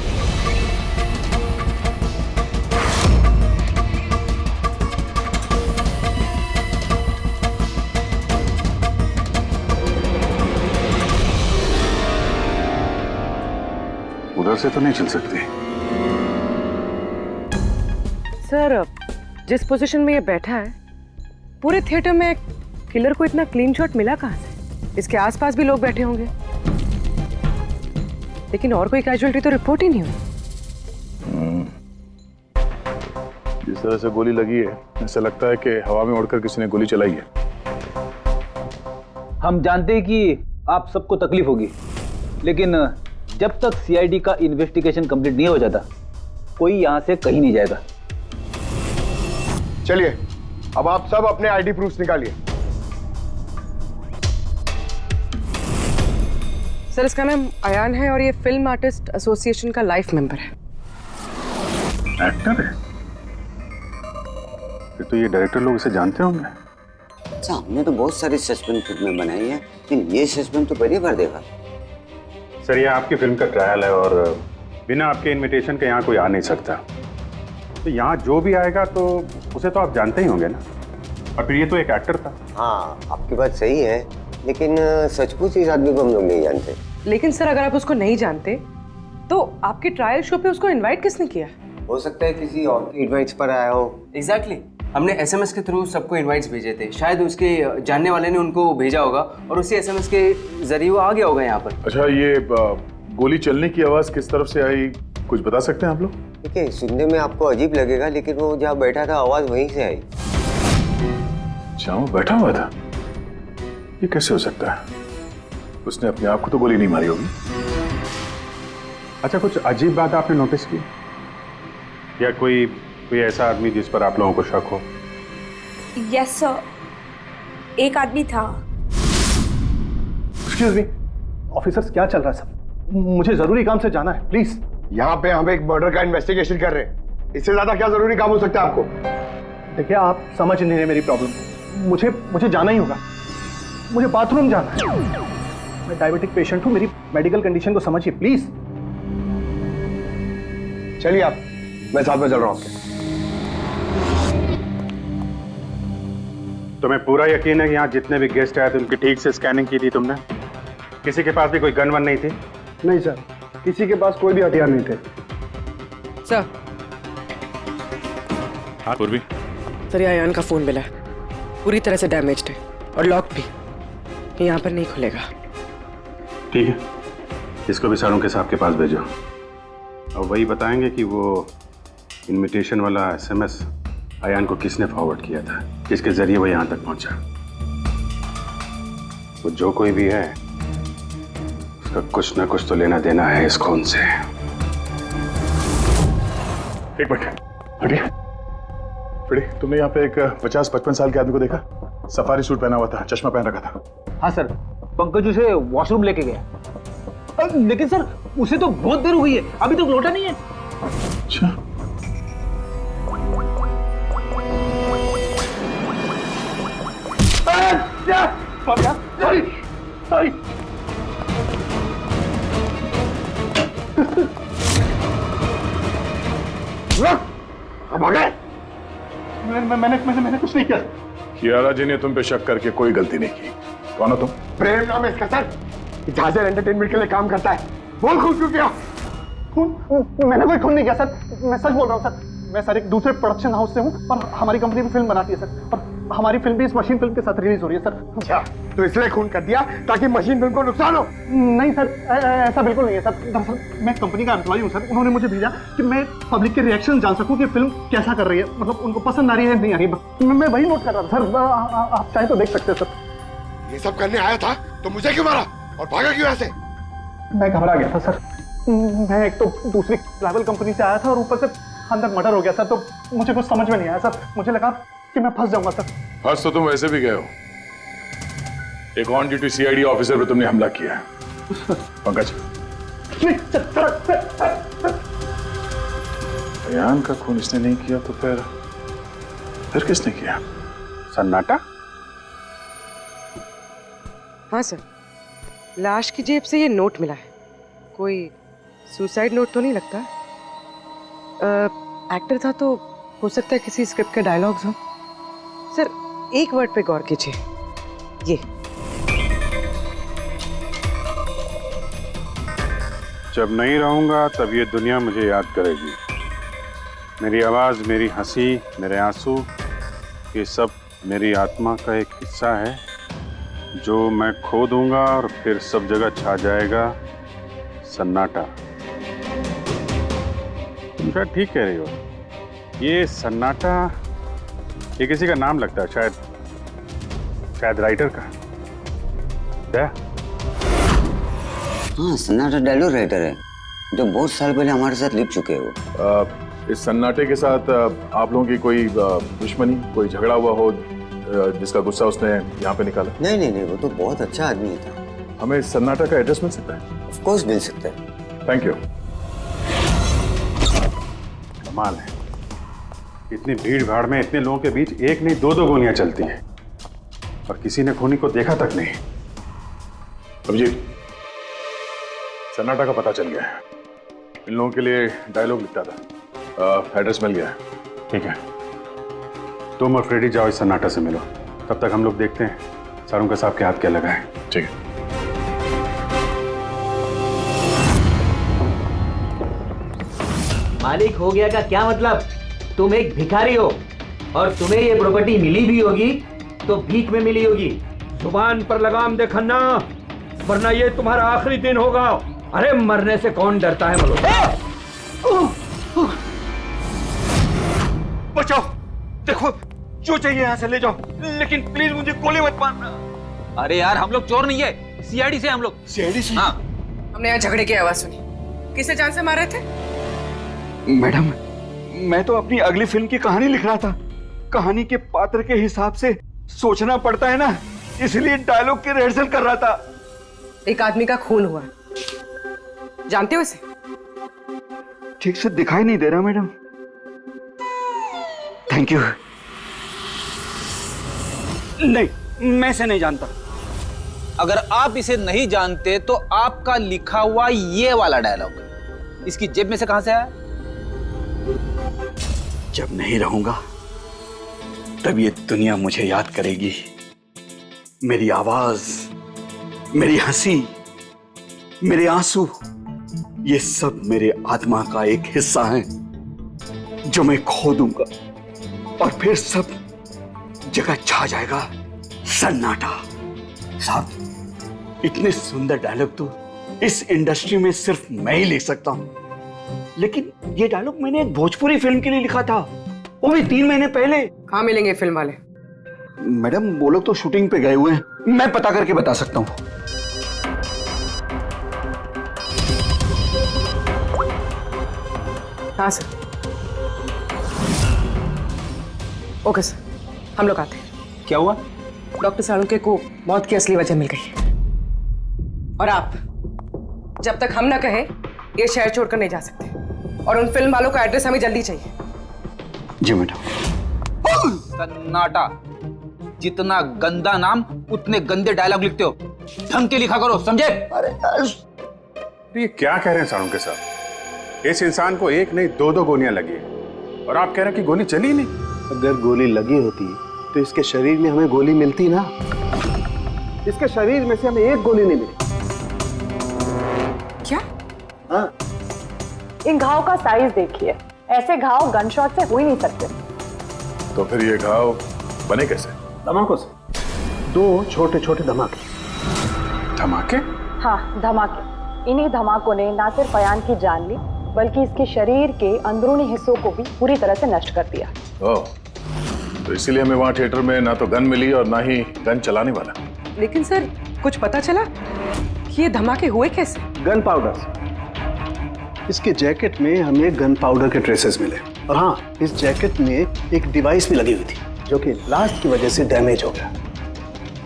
उधर से तो नहीं चल सकती। सर, जिस पोजीशन में ये बैठा है, पूरे थिएटर में किलर को इतना क्लीन शॉट मिला कहां से? इसके आसपास भी लोग बैठे होंगे, लेकिन और कोई कैजुअल्टी तो रिपोर्ट ही नहीं हुई। जिस तरह से गोली लगी है, ऐसा लगता है कि हवा में उड़कर किसी ने गोली चलाई है। हम जानते हैं कि आप सबको तकलीफ होगी, लेकिन जब तक सीआईडी का इन्वेस्टिगेशन कंप्लीट नहीं हो जाता, कोई यहां से कहीं नहीं जाएगा। चलिए, अब आप सब अपने आईडी प्रूफ्स निकालिए। सर, इसका नाम अयान है और ये फिल्म आर्टिस्ट एसोसिएशन का लाइफ मेंबर है। एक्टर है? फिर तो ये डायरेक्टर लोग इसे जानते होंगे। अच्छा, हमने तो बहुत सारी सस्पेंस फिल्में बनाई हैं, लेकिन ये सस्पेंस तो पहली बार देखा। सर, ये आपकी फिल्म का ट्रायल है और बिना आपके इनविटेशन के यहाँ कोई आ नहीं सकता। तो यहाँ जो भी आएगा तो उसे तो आप जानते ही होंगे ना, और फिर ये तो एक एक्टर था। हाँ, आपकी बात सही है, लेकिन सचमुच इस आदमी को हम लोग नहीं जानते। लेकिन सर, अगर आप उसको नहीं जानते तो आपके ट्रायल शो पे उसको इनवाइट किसने किया? हो सकता है किसी और के इनवाइट्स पर आया हो। एग्जैक्टली, हमने एसएमएस के थ्रू सबको इनवाइट्स भेजे थे। शायद उसके जानने वाले ने उनको भेजा होगा और उसी एसएमएस के जरिए वो आ गया होगा यहाँ पर। अच्छा, ये गोली चलने की आवाज किस तरफ से आई, कुछ बता सकते हैं आप लोग? देखिए, सुनने में आपको अजीब लगेगा, लेकिन वो जहाँ बैठा था आवाज वहीं से आई। जहाँ बैठा हुआ था? ये कैसे हो सकता है? उसने अपने आप को तो गोली नहीं मारी होगी। अच्छा, कुछ अजीब बात आपने नोटिस की, या कोई ऐसा आदमी जिस पर आप लोगों को शक हो? यस सर, एक आदमी था। एक्सक्यूज मी ऑफिसर्स, क्या चल रहा है सब? मुझे जरूरी काम से जाना है, प्लीज। यहाँ पे हम एक मर्डर का इन्वेस्टिगेशन कर रहे हैं, इससे ज्यादा क्या जरूरी काम हो सकता है आपको? देखिए, आप समझ नहीं रहे मेरी प्रॉब्लम। मुझे जाना ही होगा, मुझे बाथरूम जाना है। मैं डायबिटिक पेशेंट हूँ, मेरी मेडिकल कंडीशन को समझिए प्लीज। चलिए आप, मैं साथ में चल रहा हूँ आपके। तुम्हें पूरा यकीन है कि यहाँ जितने भी गेस्ट आए थे उनकी ठीक से स्कैनिंग की थी तुमने? किसी के पास भी कोई गन वन नहीं थी? नहीं सर, किसी के पास कोई भी हथियार नहीं थे। सर। हाँ पूर्वी। सर, अयान का फोन मिला, पूरी तरह से डैमेज्ड है और लॉक भी, यहाँ पर नहीं खुलेगा। ठीक है, इसको भी सारों के साहब के पास भेजो और वही बताएंगे कि वो इनविटेशन वाला एसएमएस अयान को किसने फॉरवर्ड किया था, किसके जरिए वो यहाँ तक पहुंचा। वो जो कोई भी है उसका कुछ ना कुछ तो लेना देना है इस खून से। एक मिनट, हटिए। फ्रेडी, तुमने यहाँ पे एक 50-55 साल के आदमी को देखा? सफारी सूट पहना हुआ था, चश्मा पहन रखा था। हाँ सर, पंकज उसे वॉशरूम लेके गया। लेकिन सर, उसे तो बहुत देर हो गई है, अभी तक लौटा नहीं है। अच्छा, सॉरी। अब आ गए? मैंने कुछ नहीं किया। कियारा जी ने तुम पे शक करके कोई गलती नहीं की। कौन हो तुम? प्रेम नाम है इसका सर, जहाजर एंटरटेनमेंट के लिए काम करता है। बोल खून क्यों किया? मैंने कोई खून नहीं किया सर, मैं सच बोल रहा हूँ सर। मैं सर एक दूसरे प्रोडक्शन हाउस से हूँ और हमारी कंपनी भी फिल्म बनाती है सर, और हमारी फिल्म भी इस मशीन फिल्म के साथ रिलीज हो रही है सर। अच्छा, तो इसलिए खून कर दिया ताकि मशीन फिल्म को नुकसान हो? नहीं सर, ऐसा बिल्कुल नहीं है सर। दरअसल मैं कंपनी का एम्प्लॉय हूँ सर, उन्होंने मुझे भेजा कि मैं पब्लिक के रिएक्शन जान सकूँ कि फिल्म कैसा कर रही है, मतलब उनको पसंद आ रही है नहीं आ रही है। मैं वही नोट कर रहा था सर, आप चाहे तो देख सकते हैं सर। ये सब करने आया था तो मुझे क्यों मारा और भागा क्यों ऐसे? मैं घबरा गया था सर, मैं एक तो दूसरी ट्रैवल कंपनी से आया था और ऊपर से अंदर मर्डर हो गया सर, तो मुझे कुछ समझ में नहीं आया सर। मुझे लगा कि मैं फंस जाऊंगा सर। फंस तो तुम वैसे भी गए हो, एक ऑन ड्यूटी सीआईडी ऑफिसर पे तुमने हमला किया है। पंकज, अयान का खून इसने नहीं किया तो फिर किसने किया? सन्नाटा? हाँ सर, लाश की जेब से ये नोट मिला है, कोई सुसाइड नोट तो नहीं लगता। एक्टर था तो हो सकता है किसी स्क्रिप्ट के डायलॉग्स हो। सर, एक वर्ड पे गौर कीजिए, ये जब नहीं रहूंगा तब ये दुनिया मुझे याद करेगी। मेरी आवाज, मेरी हंसी, मेरे आंसू, ये सब मेरी आत्मा का एक हिस्सा है जो मैं खो दूंगा और फिर सब जगह छा जाएगा सन्नाटा। तुम शायद ठीक कह रही हो, ये सन्नाटा ये किसी का नाम लगता है, शायद राइटर का। क्या? हाँ, सन्नाटा डायलॉग राइटर है जो बहुत साल पहले हमारे साथ लिख चुके हो। इस सन्नाटे के साथ आप लोगों की कोई दुश्मनी, कोई झगड़ा हुआ हो जिसका गुस्सा उसने यहाँ पे निकाला? नहीं, वो तो बहुत अच्छा आदमी था। हमें इस सन्नाटा का एड्रेस मिल सकता है? ऑफ कोर्स मिल सकता है। Thank you. कमाल है, इतनी भीड़ भाड़ में इतने लोगों के बीच एक नहीं दो गोलियां चलती हैं। और किसी ने खूनी को देखा तक नहीं। अभिजीत, सन्नाटा का पता चल गया है। इन लोगों के लिए डायलॉग लिखता था, एड्रेस मिल गया है। ठीक है, तुम और फ्रेडी जाओ, इस सन्नाटा से मिलो। तब तक हम लोग देखते हैं सारुंका साहब के हाथ क्या लगा है। ठीक है। मालिक हो गया का क्या मतलब? तुम एक भिखारी हो और तुम्हें ये प्रॉपर्टी मिली भी होगी तो भीख में मिली होगी। जुबान पर लगाम दे खन्ना, वरना ये तुम्हारा आखिरी दिन होगा। अरे मरने से कौन डरता है मलो? बचाओ, देखो जो चाहिए यहाँ से ले जाओ, लेकिन प्लीज मुझे गोली मत मारना। अरे यार हम लोग चोर नहीं है, सीआईडी से हम लोग। सीआईडी से? हाँ। हमने यहाँ झगड़े की आवाज सुनी। किसे जान से मार रहे थे? मैडम, मैं तो अपनी अगली फिल्म की कहानी लिख रहा था। कहानी के पात्र के हिसाब से सोचना पड़ता है ना, इसलिए डायलॉग की रिहर्सल कर रहा था। एक आदमी का खून हुआ, जानते हो इसे? ठीक से दिखाई नहीं दे रहा मैडम। Thank you. नहीं, मैं इसे नहीं जानता। अगर आप इसे नहीं जानते तो आपका लिखा हुआ ये वाला डायलॉग इसकी जेब में से कहां से आया? जब नहीं रहूंगा तब ये दुनिया मुझे याद करेगी। मेरी आवाज, मेरी हंसी, मेरे आंसू, ये सब मेरे आत्मा का एक हिस्सा है जो मैं खो दूंगा और फिर सब जगह छा जाएगा सन्नाटा। साहब, इतने सुंदर डायलॉग तो इस इंडस्ट्री में सिर्फ मैं ही लिख सकता हूं, लेकिन ये डायलॉग मैंने एक भोजपुरी फिल्म के लिए लिखा था, वो भी 3 महीने पहले। कहाँ मिलेंगे फिल्म वाले? मैडम, वो लोग तो शूटिंग पे गए हुए हैं, मैं पता करके बता सकता हूँ। हाँ सर। ओके सर, हम लोग आते हैं। क्या हुआ? डॉक्टर सालुंके को मौत की असली वजह मिल गई है और आप जब तक हम ना कहें ये शहर छोड़कर नहीं जा सकते, और उन फिल्म वालों का एड्रेस हमें जल्दी चाहिए। जी मैडम। सन्नाटा, जितना गंदा नाम उतने गंदे डायलॉग लिखते हो, ढंग के लिखा करो, समझे? ये क्या कह रहे हैं सारुंके साहब? इस इंसान को एक नहीं 2-2 गोलियां लगी है और आप कह रहे हैं कि गोली चली नहीं। अगर गोली लगी होती तो इसके शरीर में हमें गोली मिलती ना। इसके शरीर में से हमें एक गोली नहीं मिली। क्या? हाँ। इन घाव का साइज देखिए, ऐसे घाव गनशॉट से हो ही नहीं सकते। तो फिर ये घाव बने कैसे? धमाकों से। 2 छोटे छोटे धमाके। धमाके? हाँ, धमाके। इन्हीं धमाकों ने ना सिर्फ अयान की जान ली, बल्कि इसके शरीर के अंदरूनी हिस्सों को भी पूरी तरह से नष्ट कर दिया। ओह, तो इसीलिए हमें वहां थिएटर में ना तो गन मिली और ना ही गन चलाने वाला। लेकिन सर, कुछ पता चला कि ये धमाके हुए कैसे? गन पाउडर से। इसके जैकेट में हमें गन पाउडर के ट्रेसेस मिले, और हाँ, इस जैकेट में एक डिवाइस भी लगी हुई थी जो कि ब्लास्ट की वजह से डैमेज हो गया।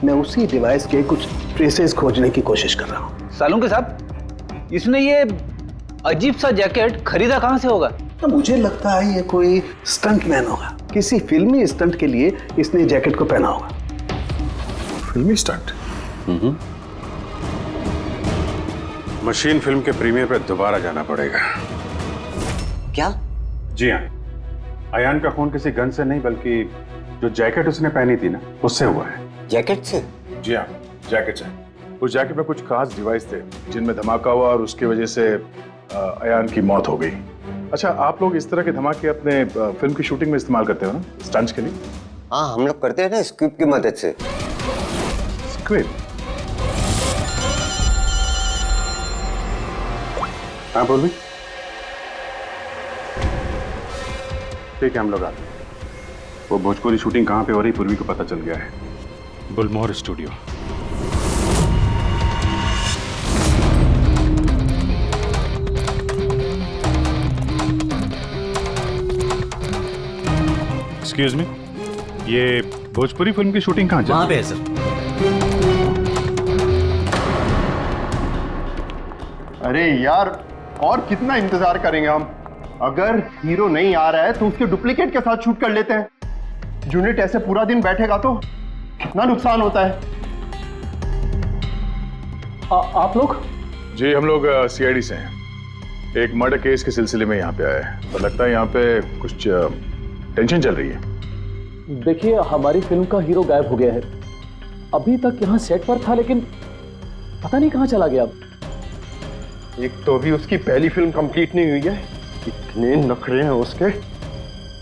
मैं उसी डिवाइस के कुछ ट्रेसेस खोजने की कोशिश कर रहा हूँ। सालुंके साहब, इसने ये अजीब सा जैकेट खरीदा कहाँ से होगा? तो मुझे लगता है ये कोई स्टंट मैन होगा। किसी फिल्मी स्टंट के लिए इसने जैकेट को पहना होगा। फिल्मी स्टंट? मशीन फिल्म के प्रीमियर पे दोबारा जाना पड़ेगा। क्या? जी हाँ, अयान का खून किसी गन से नहीं बल्कि जो जैकेट उसने पहनी थी ना, उससे हुआ है। जैकेट से? जी हाँ, जैकेट से। उस जैकेट में कुछ खास डिवाइस थे जिनमें धमाका हुआ और उसकी वजह से अयान की मौत हो गई। अच्छा, आप लोग इस तरह के धमाके अपने फिल्म की शूटिंग में इस्तेमाल करते हो ना, स्टंट्स के लिए? हाँ, हम लोग करते हैं ना, स्क्रिप्ट की मदद से। स्क्रिप्ट? हाँ पूर्वी, ठीक है, हम लोग आते हैं। वो भोजपुरी शूटिंग कहाँ पे हो रही पूर्वी को पता चल गया है, बुलमोहर स्टूडियो। एक्सक्यूज मी, ये भोजपुरी फिल्म की शूटिंग कहाँ वहाँ पे है सर। अरे यार, और कितना इंतजार करेंगे हम? अगर हीरो नहीं आ रहा है तो उसके डुप्लीकेट के साथ शूट कर लेते हैं। यूनिट ऐसे पूरा दिन बैठेगा तो कितना नुकसान होता है। आप लोग? जी हम लोग सीआईडी से हैं। एक मर्डर केस के सिलसिले में यहाँ पे आए हैं, तो लगता है यहाँ पे कुछ टेंशन चल रही है। देखिए, हमारी फिल्म का हीरो गायब हो गया है। अभी तक यहाँ सेट पर था, लेकिन पता नहीं कहाँ चला गया। एक तो अभी उसकी पहली फिल्म कंप्लीट नहीं हुई है, इतने नखरे हैं उसके।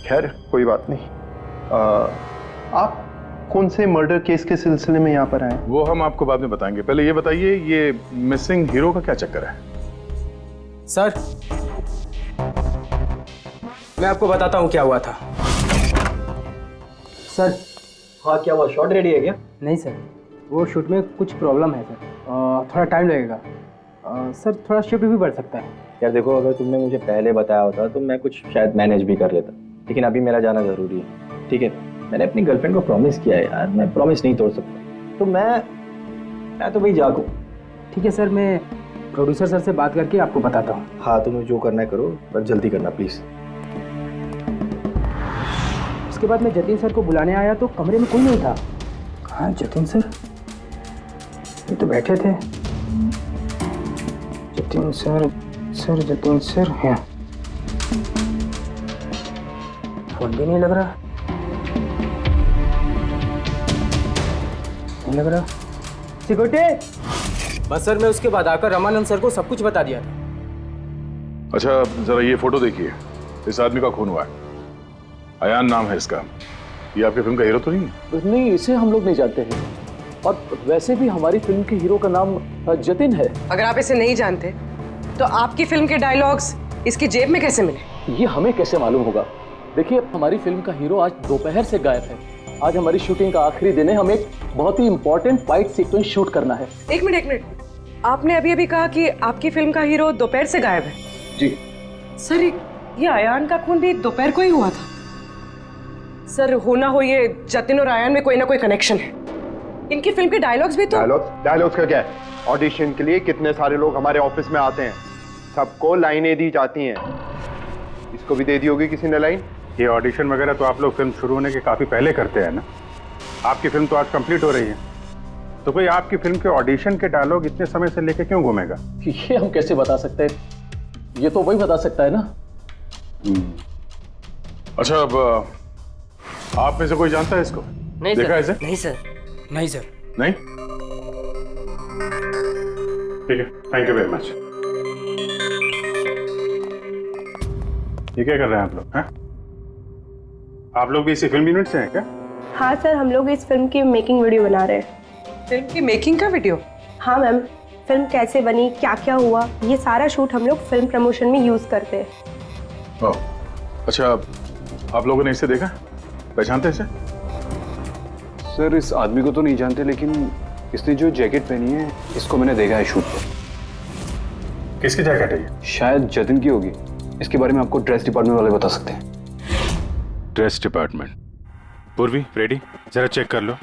खैर कोई बात नहीं। आप कौन से मर्डर केस के सिलसिले में यहाँ पर आए? वो हम आपको बाद में बताएंगे। पहले ये बताइए, ये मिसिंग हीरो का क्या चक्कर है? सर, मैं आपको बताता हूँ क्या हुआ था। सर, हाँ क्या हुआ? शॉट रेडी है क्या? नहीं सर, वो शूट में कुछ प्रॉब्लम है सर, थोड़ा टाइम लगेगा। सर थोड़ा शिफ्ट भी बढ़ सकता है। यार देखो, अगर तुमने मुझे पहले बताया होता तो मैं कुछ शायद मैनेज भी कर लेता, लेकिन अभी मेरा जाना ज़रूरी है। ठीक है, मैंने अपनी गर्लफ्रेंड को प्रॉमिस किया है यार, मैं प्रॉमिस नहीं तोड़ सकता, तो मैं तो भाई जागू। ठीक है सर, मैं प्रोड्यूसर सर से बात करके आपको बताता हूँ। हाँ, तुम्हें जो करना है करो, पर जल्दी करना प्लीज़। उसके बाद मैं जतिन सर को बुलाने आया तो कमरे में कोई नहीं था। कहाँ जतिन सर? ये तो बैठे थे। जतिन सर हैं। फोन भी नहीं लग रहा। नहीं लग रहा। सिक्योरिटी। बस सर, मैं उसके बाद आकर रमानंद सर को सब कुछ बता दिया था। अच्छा जरा ये फोटो देखिए, इस आदमी का खून हुआ है। अयान नाम है इसका। ये आपकी फिल्म का हीरो तो नहीं है? नहीं, इसे हम लोग नहीं जानते हैं, और वैसे भी हमारी फिल्म के हीरो का नाम जतिन है। अगर आप इसे नहीं जानते तो आपकी फिल्म के डायलॉग्स इसकी जेब में कैसे मिले? ये हमें कैसे मालूम होगा? देखिए, हमारी फिल्म का हीरो आज दोपहर से गायब है। आज हमारी शूटिंग का आखिरी दिन है, हमें एक बहुत ही इंपॉर्टेंट फाइट सीक्वेंस शूट करना है। एक मिनट, आपने अभी कहा कि आपकी फिल्म का हीरो दोपहर से गायब है। जी सर, ये अयान का खून भी दोपहर को ही हुआ था। सर, होना हो ये जतिन और अयान में कोई ना कोई कनेक्शन है। इनकी फिल्म के डायलॉग्स भी तो। डायलॉग्स का क्या है? ऑडिशन के लिए कितने सारे लोग हमारे ऑफिस में आते हैं, सबको लाइनें दी जाती हैं। इसको भी दे दी होगी किसी ने लाइन। ये ऑडिशन वगैरह तो आप लोग फिल्म शुरू होने के काफी पहले करते हैं ना। आपकी फिल्म तो आज कंप्लीट हो रही है, तो कोई आपकी फिल्म के ऑडिशन के डायलॉग इतने समय से लेके क्यों घूमेगा? ये हम कैसे बता सकते हैं? ये तो वही बता सकता है ना। अच्छा, अब आप में से कोई जानता है इसको? नहीं देखा सर। इसे? नहीं सर। नहीं सर। नहीं? ठीक है, थैंक यू वेरी मच। ये क्या कर रहे हैं आप लोग? हैं? आप लोग भी इसी फिल्म यूनिट से हैं क्या? हाँ सर, हम लोग इस फिल्म की मेकिंग वीडियो बना रहे हैं। फिल्म की मेकिंग का वीडियो? हाँ मैम, फिल्म कैसे बनी, क्या क्या हुआ, ये सारा शूट हम लोग फिल्म प्रमोशन में यूज करते हैं। ओह, अच्छा, आप लोगों ने इसे देखा? पहचानते इसे? सर, इस आदमी को तो नहीं जानते, लेकिन इसने जो जैकेट पहनी है इसको मैंने देखा है शूट पर। किसकी जैकेट है ये? शायद जतिन की होगी। इसके बारे में आपको ड्रेस डिपार्टमेंट वाले बता सकते हैं। Dress department. पूर्वी, रेडी, जरा चेक कर लो।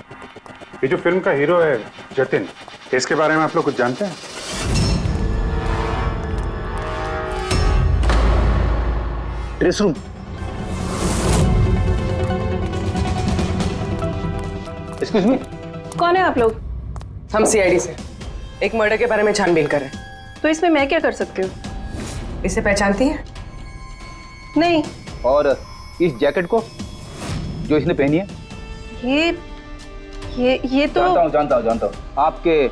ये जो फिल्म का हीरो है जतिन, इसके बारे में आप लोग कुछ जानते हैं? Dress room. एक्सक्यूज मी, कौन है आप लोग? हम सीआईडी से एक मर्डर के बारे में छानबीन कर रहे हैं। तो इसमें मैं क्या कर सकती हूँ? इसे पहचानती हैं? नहीं। और इस जैकेट को जो इसने पहनी है? ये तो जानता हूँ। आपके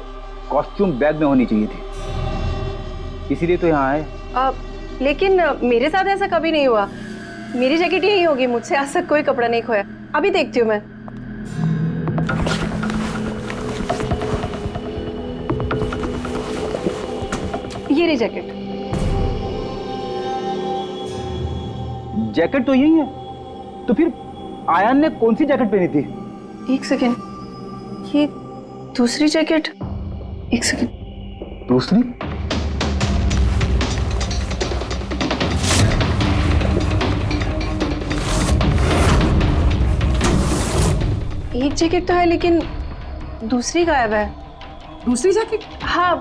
कॉस्ट्यूम बैग में होनी चाहिए थी, इसीलिए तो यहाँ आए। लेकिन मेरे साथ ऐसा कभी नहीं हुआ। मेरी जैकेट यही होगी, मुझसे आज तक कोई कपड़ा नहीं खोया। अभी देखती हूँ मैं। ये रही जैकेट। जैकेट तो यही है, तो फिर आयान ने कौन सी जैकेट पहनी थी? एक सेकेंड, ये दूसरी जैकेट। एक सेकेंड, दूसरी? एक जैकेट तो है लेकिन दूसरी गायब है। दूसरी जैकेट? हाँ,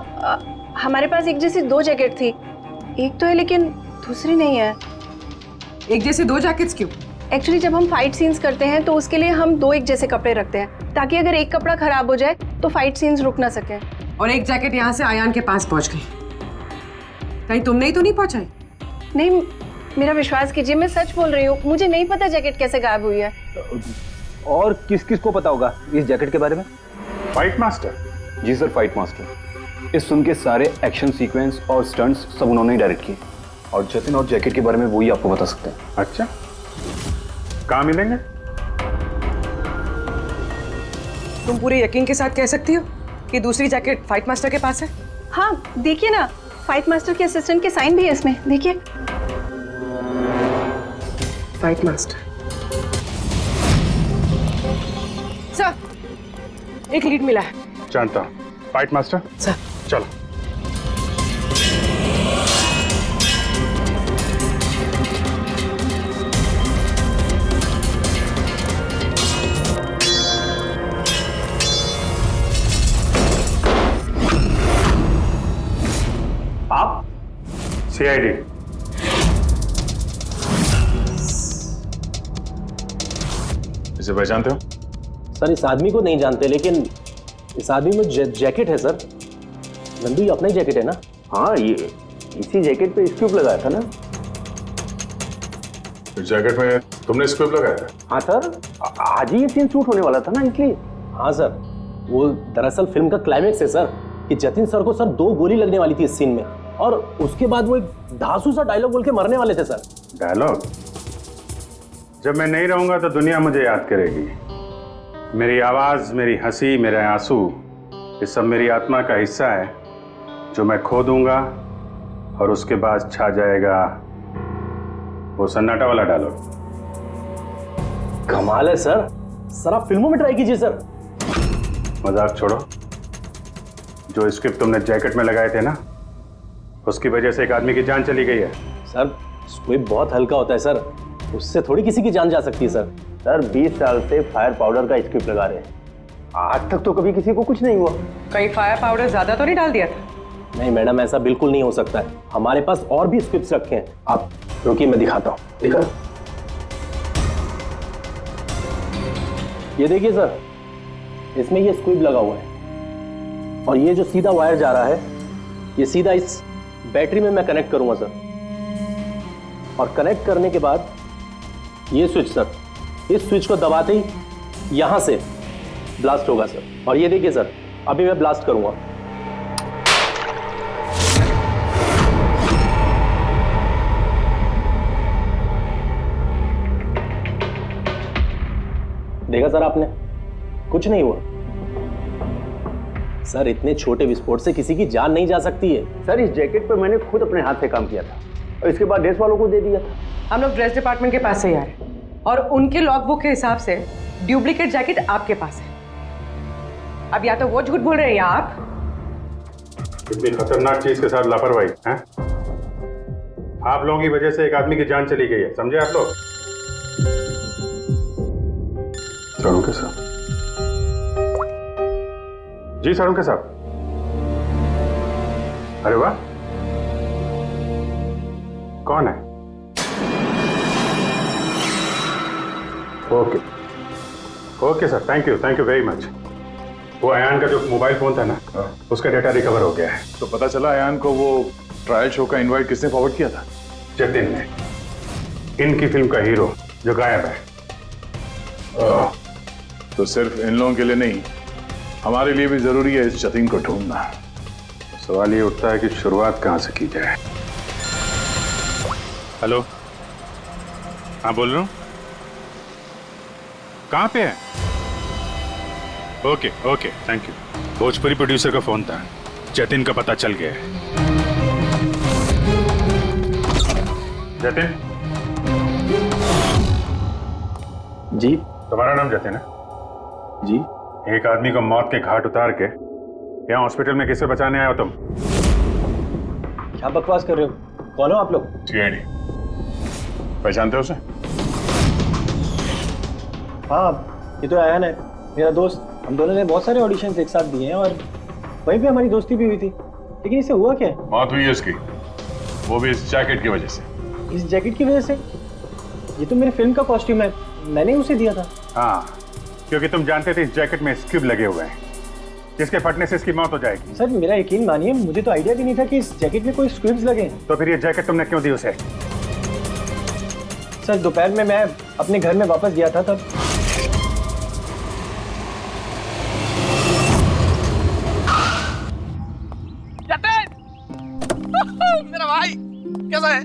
हमारे पास एक जैसी दो जैकेट थी। एक तो है लेकिन दूसरी नहीं है। एक जैसे दो जैकेट्स क्यों? एक्चुअली जब हम फाइट सीन्स करते हैं तो उसके लिए हम 2 एक जैसे कपड़े रखते हैं ताकि अगर एक कपड़ा खराब हो जाए तो फाइट सीन्स रुक ना सके। और एक जैकेट यहाँ से आयान के पास पहुंच गई, कहीं तुमने ही तो नहीं पहुंचाई? नहीं, मेरा विश्वास कीजिए, मैं सच बोल रही हूँ, मुझे नहीं पता जैकेट कैसे गायब हुई है। और किस किस को पता होगा इस जैकेट के बारे में? Fight master. जी सर, फाइट मास्टर। इस फिल्म के सारे एक्शन सीक्वेंस और स्टंट्स सब उन्होंने ही डायरेक्ट किए, और जतिन और जैकेट के बारे में वही आपको बता सकते हैं। अच्छा, कहाँ मिलेंगे? तुम पूरे यकीन के साथ कह सकती हो कि दूसरी जैकेट फाइट मास्टर के पास है? हाँ, देखिए ना, फाइट मास्टर के असिस्टेंट के साइन भी है इसमें, देखिए। फाइट मास्टर सर, एक लीड मिला है। जानता हूँ। फाइट मास्टर सर, चलो। आप? सीआईडी। इसे पहचानते हो? सर, इस आदमी को नहीं जानते, लेकिन इस आदमी में जैकेट है सर। नंदू, ये अपना ही जैकेट है ना? हाँ, ये इसी जैकेट पे स्क्यूब लगाया था ना। जैकेट में तुमने स्क्यूब लगाया था? हाँ सर, आज ही ये सीन शूट होने वाला था ना, इसलिए। हाँ सर, वो दरअसल फिल्म का क्लाइमेक्स है सर, कि जतिन सर को सर 2 गोली लगने वाली थी इस सीन में, और उसके बाद वो एक धांसू सा डायलॉग बोल के मरने वाले थे सर। डायलॉग? जब मैं नहीं रहूंगा तो दुनिया मुझे याद करेगी। मेरी आवाज, मेरी हंसी, मेरे आंसू, ये सब मेरी आत्मा का हिस्सा है जो मैं खो दूंगा, और उसके बाद छा जाएगा वो सन्नाटा वाला डायलॉग। कमाल है सर। सर, आप फिल्मों में ट्राई कीजिए सर। मजाक छोड़ो। जो स्क्रिप्ट तुमने जैकेट में लगाए थे ना, उसकी वजह से एक आदमी की जान चली गई है। सर, स्क्विब बहुत हल्का होता है सर, उससे थोड़ी किसी की जान जा सकती है सर। सर, 20 साल से फायर पाउडर का स्क्रिप्ट लगा रहे हैं, आज तक तो कभी किसी को कुछ नहीं हुआ। कहीं फायर पाउडर ज्यादा तो नहीं डाल दिया था? नहीं मैडम, ऐसा बिल्कुल नहीं हो सकता है। हमारे पास और भी स्क्रिप्ट्स रखे हैं। आप रुकिए, मैं दिखाता हूँ। दिखा। ये देखिए सर, इसमें ये स्क्विब लगा हुआ है, और ये जो सीधा वायर जा रहा है, ये सीधा इस बैटरी में मैं कनेक्ट करूंगा सर, और कनेक्ट करने के बाद ये स्विच सर, इस स्विच को दबाते ही यहां से ब्लास्ट होगा सर। और ये देखिए सर, अभी मैं ब्लास्ट करूंगा। देखा सर आपने, कुछ नहीं हुआ सर। इतने छोटे विस्फोट से किसी की जान नहीं जा सकती है सर। इस जैकेट पे मैंने खुद अपने हाथ से काम किया था, और इसके बाद ड्रेस वालों को दे दिया था। हम लोग ड्रेस डिपार्टमेंट के पास से ही आ रहे हैं, और उनके लॉगबुक के हिसाब से डुप्लीकेट जैकेट आपके पास है। अब या तो वो झूठ बोल रहे हैं या आप। इतनी खतरनाक चीज के साथ लापरवाही है? आप लोगों की वजह से एक आदमी की जान चली गई है, समझे आप लोग? सारुण साहब। जी सारुण साहब। अरे वाह, कौन है? Okay okay sir, thank you very much. वो अयान का जो मोबाइल फोन था ना, उसका डेटा रिकवर हो गया है। तो पता चला अयान को वो ट्रायल शो का इनवाइट किसने फॉरवर्ड किया था? जतिन ने, इनकी फिल्म का हीरो जो गायब है। तो सिर्फ इन लोगों के लिए नहीं, हमारे लिए भी जरूरी है इस जतिन को ढूंढना। सवाल ये उठता है कि शुरुआत कहां से की जाए। हेलो, हाँ बोल रहा हूँ। कहाँ पे है? Okay okay, thank you. Bhojpuri producer का फोन था, जतिन का पता चल गया है। जतिन जी। तुम्हारा नाम जतिन है? जी। एक आदमी को मौत के घाट उतार के यहाँ हॉस्पिटल में किसे बचाने आए हो तुम? क्या बकवास कर रहे हो? कौन हो आप लोग? सीआईडी। पहचानते हो उसे? हाँ, ये तो अयान है, मेरा दोस्त। हम दोनों ने बहुत सारे ऑडिशंस एक साथ दिए हैं, और वहीं पे हमारी दोस्ती भी हुई थी। लेकिन इसे हुआ क्या? मौत हुई है उसकी, वो भी इस जैकेट की वजह से। इस जैकेट की वजह से? ये तो मेरे फिल्म का कॉस्ट्यूम है, मैंने उसे दिया था। हाँ, क्योंकि तुम जानते थे इस जैकेट में स्क्यूब लगे हुए हैं, जिसके फटने से इसकी मौत हो जाएगी। सर मेरा यकीन मानिए, मुझे तो आइडिया भी नहीं था कि इस जैकेट में कोई स्क्विब्स लगे हैं। तो फिर ये जैकेट तुमने क्यों दी उसे? सर दोपहर में मैं अपने घर में वापस गया था तब। मेरा भाई कैसा है?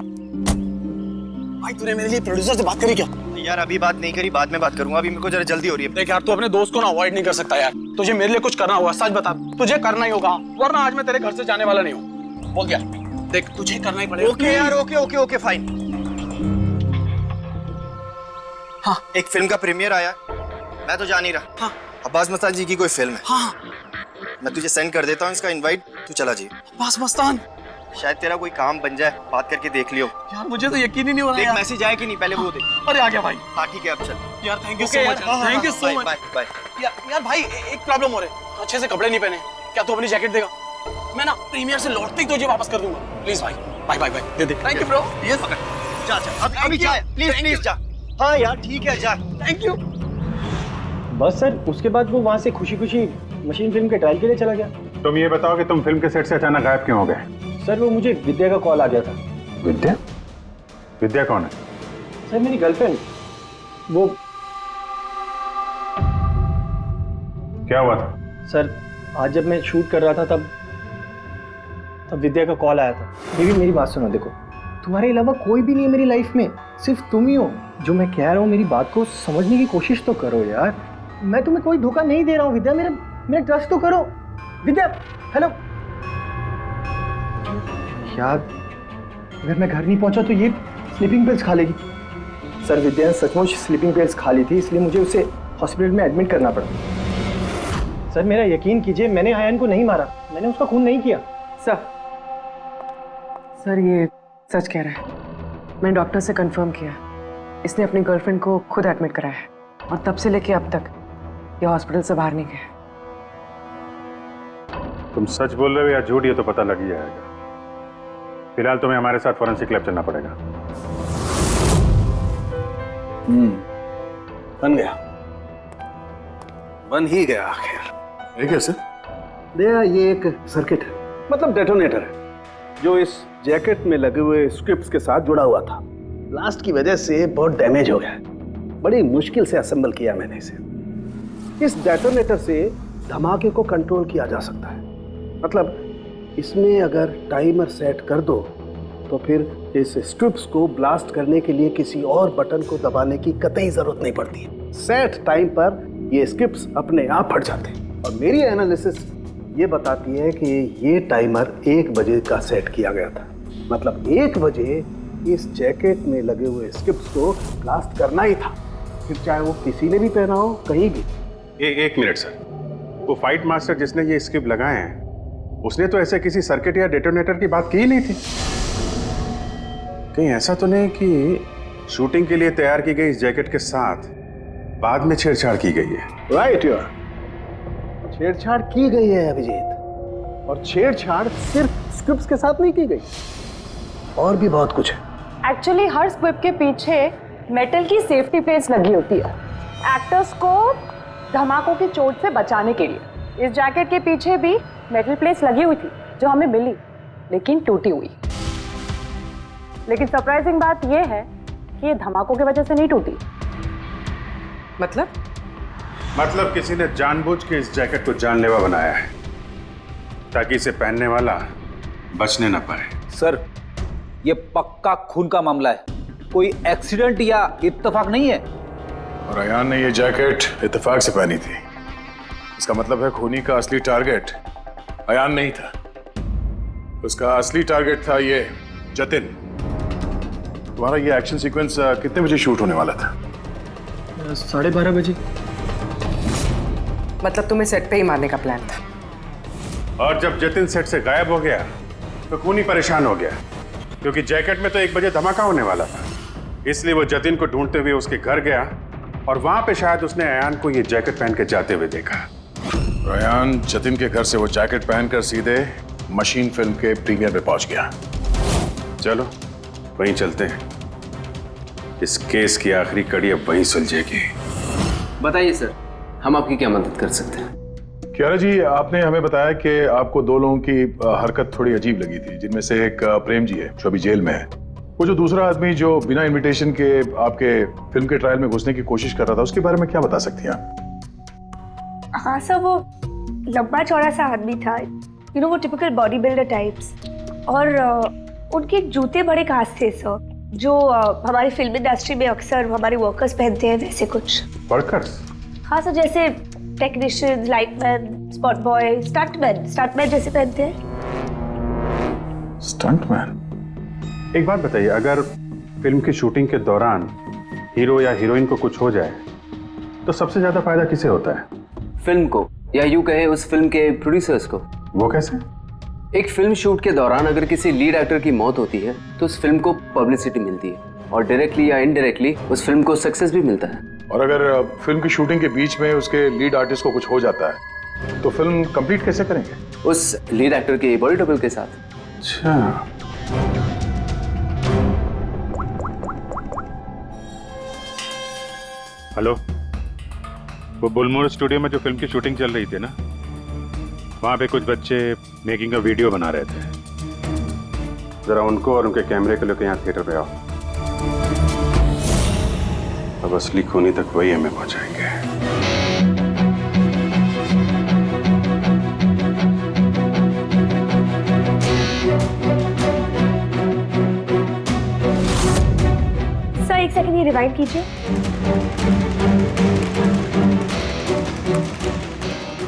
भाई तूने मेरे लिए प्रोड्यूसर से बात करी क्या? यार अभी बात नहीं करी, बाद में बात करूंगा, अभी मेरे को जरा जल्दी हो रही है। देख यार, तू अपने दोस्त को ना अवॉइड नहीं कर सकता यार। तुझे मेरे लिए कुछ करना होगा, सच बता, तुझे करना ही होगा, वरना आज मैं तेरे घर से जाने वाला नहीं हूँ। बोल दिया, देख तुझे करना ही पड़ेगा। ओके यार, ओके ओके ओके फाइन। हाँ, एक फिल्म का प्रीमियर आया, मैं तो जा नहीं रहा। हाँ, अब्बास मस्तान जी की कोई फिल्म है। हाँ, मैं तुझे सेंड कर देता हूँ इसका इनवाइट, तू चला जी। अब्बास मस्तान, शायद तेरा कोई काम बन जाए, बात करके देख लियो। यार मुझे तो यकीन ही नहीं हो रहा है। मैसेज आया कि नहीं, पहले वो देख। अरे आ गया भाई। हाँ ठीक है, अब चल। यार thank you so much, thank you so much. Bye bye. यार भाई एक प्रॉब्लम हो रहा है, अच्छे से कपड़े नहीं पहने, क्या तू अपनी जैकेट देगा? मैं ना प्रीमियर से लौटते ही तुझे वापस कर दूंगा, प्लीज भाई। बाय बाय बाय, दे दे। Thank you bro. यस पकड़, जा जा अभी जा, प्लीज प्लीज जा। हाँ यार ठीक है, जा। Thank you. बस सर, उसके बाद वो वहाँ से खुशी खुशी मशीन फिल्म के ट्रायल के लिए चला गया। तुम ये बताओ कि तुम फिल्म के सेट से अचानक गायब क्यों हो गए? सर वो मुझे विद्या का कॉल आ गया था। विद्या? विद्या कौन है? सर मेरी गर्लफ्रेंड। वो क्या हुआ था? सर आज जब मैं शूट कर रहा था तब विद्या का कॉल आया था। बेबी मेरी बात सुनो, देखो तुम्हारे अलावा कोई भी नहीं है मेरी लाइफ में, सिर्फ तुम ही हो। जो मैं कह रहा हूँ मेरी बात को समझने की कोशिश तो करो यार। मैं तुम्हें कोई धोखा नहीं दे रहा हूँ विद्या, मेरा ट्रस्ट तो करो। विद्या हेलो। यार अगर मैं घर नहीं पहुंचा तो ये स्लीपिंग पिल्स खा लेगी। सर विद्या ने सचमुच स्लीपिंग पिल्स खा ली थी, इसलिए मुझे उसे हॉस्पिटल में एडमिट करना पड़ा। सर मेरा यकीन कीजिए, मैंने आयन को नहीं मारा, मैंने उसका खून नहीं किया। सर ये सच कह रहा है, मैंने डॉक्टर से कंफर्म किया, इसने अपनी गर्लफ्रेंड को खुद एडमिट कराया है और तब से लेके अब तक ये हॉस्पिटल से बाहर नहीं गया। तुम सच बोल रहे हो या झूठ, ये तो पता लग ही जाएगा। फिलहाल तुम्हें हमारे साथ फॉरेंसिक लैब चलना पड़ेगा। बन गया, बन ही गया आखिर। ये कैसे? दया ये एक सर्किट है, मतलब डेटोनेटर है, जो इस जैकेट में लगे हुए स्क्रिप्ट्स के साथ जुड़ा हुआ था। ब्लास्ट की वजह से बहुत डैमेज हो गया है, बड़ी मुश्किल से असेंबल किया मैंने इसे। इस डेटोनेटर से धमाके को कंट्रोल किया जा सकता है, मतलब इसमें अगर टाइमर सेट कर दो तो फिर इस स्ट्रिप्स को ब्लास्ट करने के लिए किसी और बटन को दबाने की कतई जरूरत नहीं पड़ती। सेट टाइम पर ये स्ट्रिप्स अपने आप फट जाते हैं। और मेरी एनालिसिस ये बताती है कि ये टाइमर 1 बजे का सेट किया गया था, मतलब 1 बजे इस जैकेट में लगे हुए स्ट्रिप्स को ब्लास्ट करना ही था, फिर चाहे वो किसी ने भी पहना हो कहीं भी। एक मिनट सर, वो फाइट मास्टर जिसने ये स्क्रिप्ट लगाए हैं, उसने तो ऐसे किसी सर्किट या डेटोनेटर की बात की ही नहीं थी। कहीं ऐसा तो नहीं कि शूटिंग के लिए तैयार की गई इस जैकेट के साथ बाद में छेड़छाड़ की गई है? राइट यार, छेड़छाड़ की गई है अभिजीत, और छेड़छाड़ सिर्फ स्क्रिप्ट्स के साथ नहीं की गई, और भी बहुत कुछ है। एक्चुअली हर स्क्रिप्ट के पीछे मेटल की सेफ्टी प्लेट्स लगी होती है, एक्टर्स को धमाकों की चोट से बचाने के लिए। इस जैकेट के पीछे भी मेटल प्लेट्स लगी हुई थी जो हमें मिली, लेकिन टूटी हुई। लेकिन सरप्राइजिंग बात यह है कि ये धमाकों की वजह से नहीं टूटी। मतलब किसी ने जानबूझ के इस जैकेट को जानलेवा बनाया है ताकि इसे पहनने वाला बचने ना पाए। सर ये पक्का खून का मामला है, कोई एक्सीडेंट या इत्तेफाक नहीं है। और अयान ने ये जैकेट इत्तेफाक से पहनी थी, इसका मतलब है खूनी का असली टारगेट अयान नहीं था, उसका असली टारगेट था ये जतिन। तुम्हारा ये एक्शन सीक्वेंस कितने बजे शूट होने वाला था? 12:30 बजे। मतलब तुम्हें सेट पे ही मारने का प्लान था? और जब जतिन सेट से गायब हो गया तो खूनी परेशान हो गया, क्योंकि जैकेट में तो 1 बजे धमाका होने वाला था। इसलिए वो जतिन को ढूंढते हुए उसके घर गया और वहां पे शायद उसने अयान को ये जैकेट पहन के जाते हुए देखा। अयान जतिन के घर से वो जैकेट पहनकर सीधे मशीन फिल्म के प्रीमियर में पहुंच गया। चलो वहीं चलते हैं। इस केस की आखिरी कड़ी अब वहीं सुलझेगी। बताइए सर, हम आपकी क्या मदद कर सकते हैं? कियारा जी, आपने हमें बताया कि आपको दो लोगों की हरकत थोड़ी अजीब लगी थी, जिनमें से एक प्रेम जी है जो अभी जेल में है। वो जो दूसरा आदमी जो बिना इनविटेशन के आपके फिल्म के ट्रायल में घुसने की कोशिश कर रहा था, उसके बारे में क्या बता सकती हैं आप? हाँ सर, वो लंबा चौड़ा सा आदमी था, वो टिपिकल बॉडी बिल्डर टाइप्स, और उनके जूते बड़े खास थे सर, जो हमारी फिल्म इंडस्ट्री में अक्सर हमारे वर्कर्स पहनते हैं, वैसे कुछ वर्कर्स? हाँ सर, जैसे technicians, lightman, spot boy, stuntman जैसे पहनते हैं। स्टंटमैन? एक बात बताइए, अगर फिल्म की शूटिंग के दौरान हीरो या हीरोइन को कुछ हो जाए तो सबसे ज्यादा फायदा किसे होता है? फिल्म को, या यूं कहे उस फिल्म के प्रोड्यूसर्स को। वो कैसे? एक फिल्म शूट के दौरान अगर किसी लीड एक्टर की मौत होती है तो उस फिल्म को पब्लिसिटी मिलती है, और डायरेक्टली या इनडायरेक्टली उस फिल्म को सक्सेस भी मिलता है। और अगर फिल्म की शूटिंग के बीच में उसके लीड आर्टिस्ट को कुछ हो जाता है तो फिल्म कंप्लीट कैसे करेंगे? उस लीड एक्टर के बॉडी डबल के साथ। अच्छा, हेलो, वो बुलमोर स्टूडियो में जो फिल्म की शूटिंग चल रही थी ना, वहां पे कुछ बच्चे मेकिंग का वीडियो बना रहे थे। जरा उनको और उनके कैमरे को लेकर यहाँ थिएटर पे आओ। अब असली खूनी तक वही हमें पहुंचाएंगे। सर एक सेकंड, ये रिवाइंड कीजिए।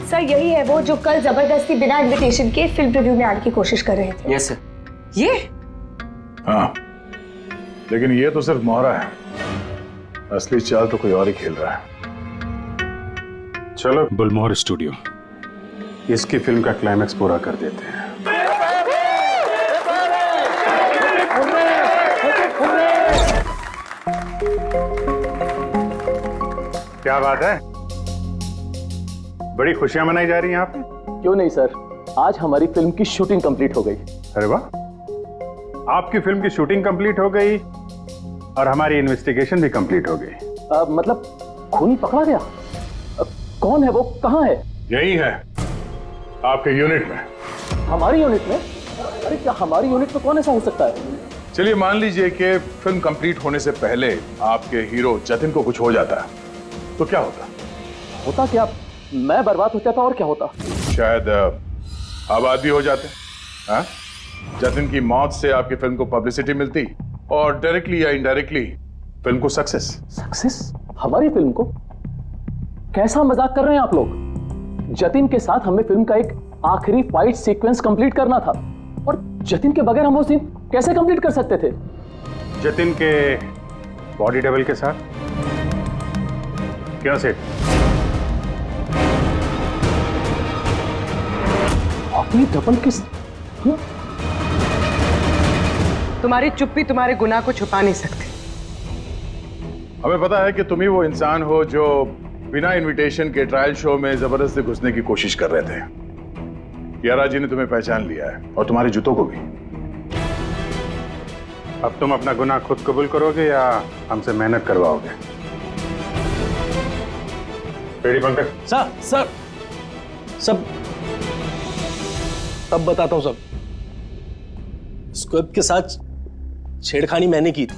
सर यही है वो जो कल जबरदस्ती बिना इनविटेशन के फिल्म रिव्यू में आने की कोशिश कर रहे थे। Yes sir. ये? हाँ, लेकिन ये तो सिर्फ मोहरा है, असली चाल तो कोई और ही खेल रहा है। चलो बुलमोर स्टूडियो, इसकी फिल्म का क्लाइमैक्स पूरा कर देते हैं। क्या बात है, बड़ी खुशियां मनाई जा रही हैं आप? क्यों नहीं सर, आज हमारी फिल्म की शूटिंग कंप्लीट हो गई। अरे वाह, आपकी फिल्म की शूटिंग कंप्लीट हो गई और हमारी इन्वेस्टिगेशन भी कंप्लीट हो गई। मतलब खूनी पकड़ा गया? कौन है वो, कहाँ है? यही है, आपके यूनिट में। हमारी यूनिट में? अरे क्या हमारी यूनिट में कौन ऐसा हो सकता है? चलिए मान लीजिए कि फिल्म कंप्लीट होने से पहले आपके हीरो जतिन को कुछ हो जाता है, तो क्या होता? होता क्या? मैं बर्बाद हो जाता और क्या होता? शायद आबाद भी हो जाते। हाँ? जतिन की मौत से आपकी फिल्म को पब्लिसिटी मिलती और डायरेक्टली या इनडायरेक्टली फिल्म को सक्सेस। सक्सेस? हमारी फिल्म को? कैसा मजाक कर रहे हैं आप लोग? जतिन के साथ हमें फिल्म का एक आखिरी फाइट सीक्वेंस कंप्लीट करना था, और जतिन के बगैर हम वो सीन कैसे कंप्लीट कर सकते थे? जतिन के बॉडी डबल के साथ? क्या सेठ? आखिरी डबल किस? तुम्हारी चुप्पी तुम्हारे गुनाह को छुपा नहीं सकती। हमें पता है कि तुम ही वो इंसान हो जो बिना इनविटेशन के ट्रायल शो में जबरदस्ती घुसने की कोशिश कर रहे थे। कियारा जी ने तुम्हें पहचान लिया है, और तुम्हारे जूतों को भी। अब तुम अपना गुनाह खुद कबूल करोगे या हमसे मेहनत करवाओगे? रेडी पंकज? सर सब तब बताता हूं सब। स्क्विब के साथ छेड़खानी मैंने की थी।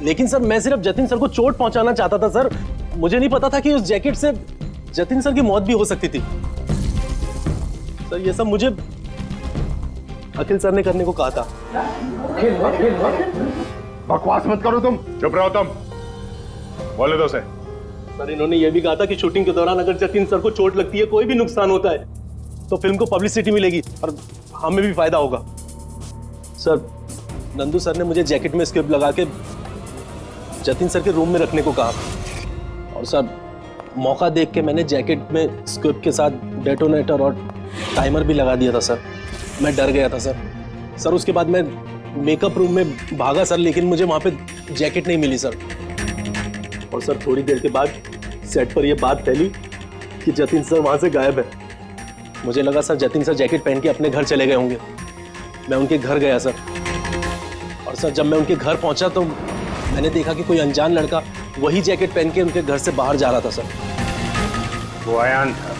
लेकिन सर मैं सिर्फ जतिन सर को चोट पहुंचाना चाहता था सर। मुझे नहीं पता था कि उस जैकेट से जतिन सर की मौत भी हो सकती थी। सर ये सब मुझे अखिल सर ने करने को कहा था। बकवास मत करो तुम। चुप रहो तुम, बोले दो से। सर इन्होंने ये भी कहा था कि शूटिंग के दौरान अगर जतिन सर को चोट लगती है, कोई भी नुकसान होता है, तो फिल्म को पब्लिसिटी मिलेगी और हमें भी फायदा होगा। सर नंदू सर ने मुझे जैकेट में स्क्रिप्ट लगा के जतिन सर के रूम में रखने को कहा, और सर मौका देख के मैंने जैकेट में स्क्रिप्ट के साथ डेटोनेटर और टाइमर भी लगा दिया था सर। मैं डर गया था सर उसके बाद मैं मेकअप रूम में भागा सर, लेकिन मुझे वहां पे जैकेट नहीं मिली सर। और सर थोड़ी देर के बाद सेट पर यह बात फैली कि जतिन सर वहां से गायब है। मुझे लगा सर जतिन सर जैकेट पहन के अपने घर चले गए होंगे, मैं उनके घर गया सर, और सर जब मैं उनके घर पहुंचा तो मैंने देखा कि कोई अनजान लड़का वही जैकेट पहन के उनके घर से बाहर जा रहा था सर। वो अयान था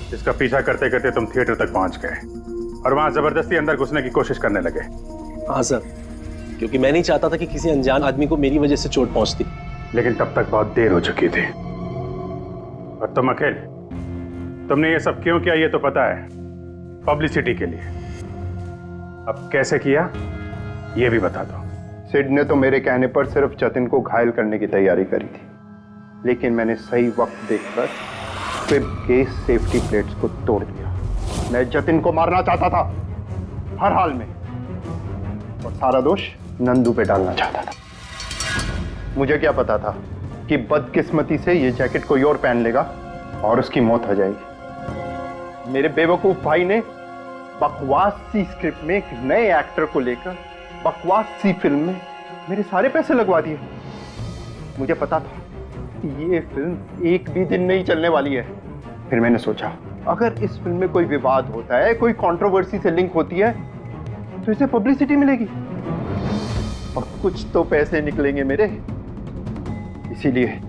जिसका पीछा करते करते तुम थिएटर तक पहुंच गए और वहां जबरदस्ती अंदर घुसने की कोशिश करने लगे। हाँ सर, क्योंकि मैं नहीं चाहता था कि किसी अनजान आदमी को मेरी वजह से चोट पहुंचती। लेकिन तब तक बहुत देर हो चुकी थी। और तुम अकेले, तुमने ये सब क्यों किया ये तो पता है, पब्लिसिटी के लिए। अब कैसे किया ये भी बता दो। सिड ने तो मेरे कहने पर सिर्फ जतिन को घायल करने की तैयारी करी थी, लेकिन मैंने सही वक्त देखकर फिर के सेफ्टी प्लेट्स को तोड़ दिया। मैं जतिन को मारना चाहता था हर हाल में, और सारा दोष नंदू पे डालना चाहता था। मुझे क्या पता था कि बदकिस्मती से ये जैकेट कोई और पहन लेगा और उसकी मौत हो जाएगी। मेरे बेवकूफ भाई ने बकवास सी स्क्रिप्ट में एक नए एक्टर को लेकर बकवास सी फिल्म में मेरे सारे पैसे लगवा दिए। मुझे पता था कि ये फिल्म एक भी दिन नहीं चलने वाली है। फिर मैंने सोचा अगर इस फिल्म में कोई विवाद होता है, कोई कंट्रोवर्सी से लिंक होती है, तो इसे पब्लिसिटी मिलेगी और कुछ तो पैसे निकलेंगे मेरे। इसीलिए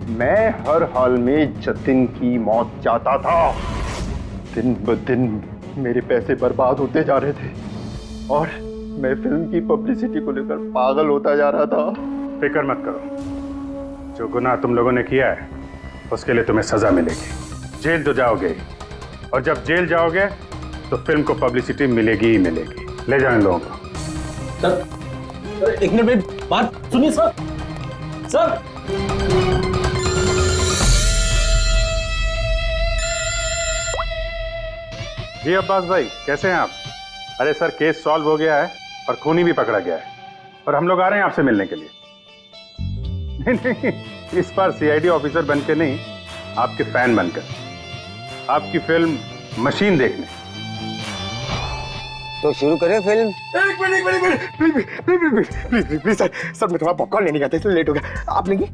मैं हर हाल में जतिन की मौत चाहता था। दिन ब दिन मेरे पैसे बर्बाद होते जा रहे थे और मैं फिल्म की पब्लिसिटी को लेकर पागल होता जा रहा था। फिक्र मत करो, जो गुनाह तुम लोगों ने किया है उसके लिए तुम्हें सजा मिलेगी। जेल तो जाओगे, और जब जेल जाओगे तो फिल्म को पब्लिसिटी मिलेगी ही मिलेगी। ले जाओ इन लोगों को। सर एक मिनट मेरी बात सुनिए सर। सर जी अब्बास भाई, कैसे हैं आप? अरे सर, केस सॉल्व हो गया है और खूनी भी पकड़ा गया है और हम लोग आ रहे हैं आपसे मिलने के लिए। नहीं, इस बार सीआईडी ऑफिसर बनके नहीं, आपके फैन बनकर, आपकी फिल्म मशीन देखने। तो शुरू करें फिल्म? एक मिनट प्लीज सर मैं थोड़ा पॉपकॉर्न लेने गया था इसलिए लेट हो गया। आप लेंगे?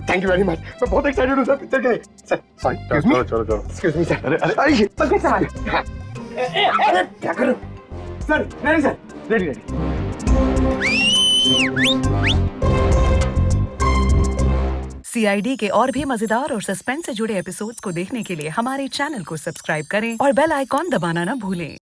थैंक यू वेरी मच, मैं बहुत एक्साइटेड हूँ सर पिक्चर के लिए। सर सॉरी, चलो एक्सक्यूज मी सर। अरे सर कैसे मारे? अरे क्या करूं सर? नहीं सर, रेडी। सीआईडी के और भी मजेदार और सस्पेंस से जुड़े एपिसोड्स को देखने के लिए हमारे चैनल को सब्सक्राइब करें और बेल आइकॉन दबाना ना भूलें।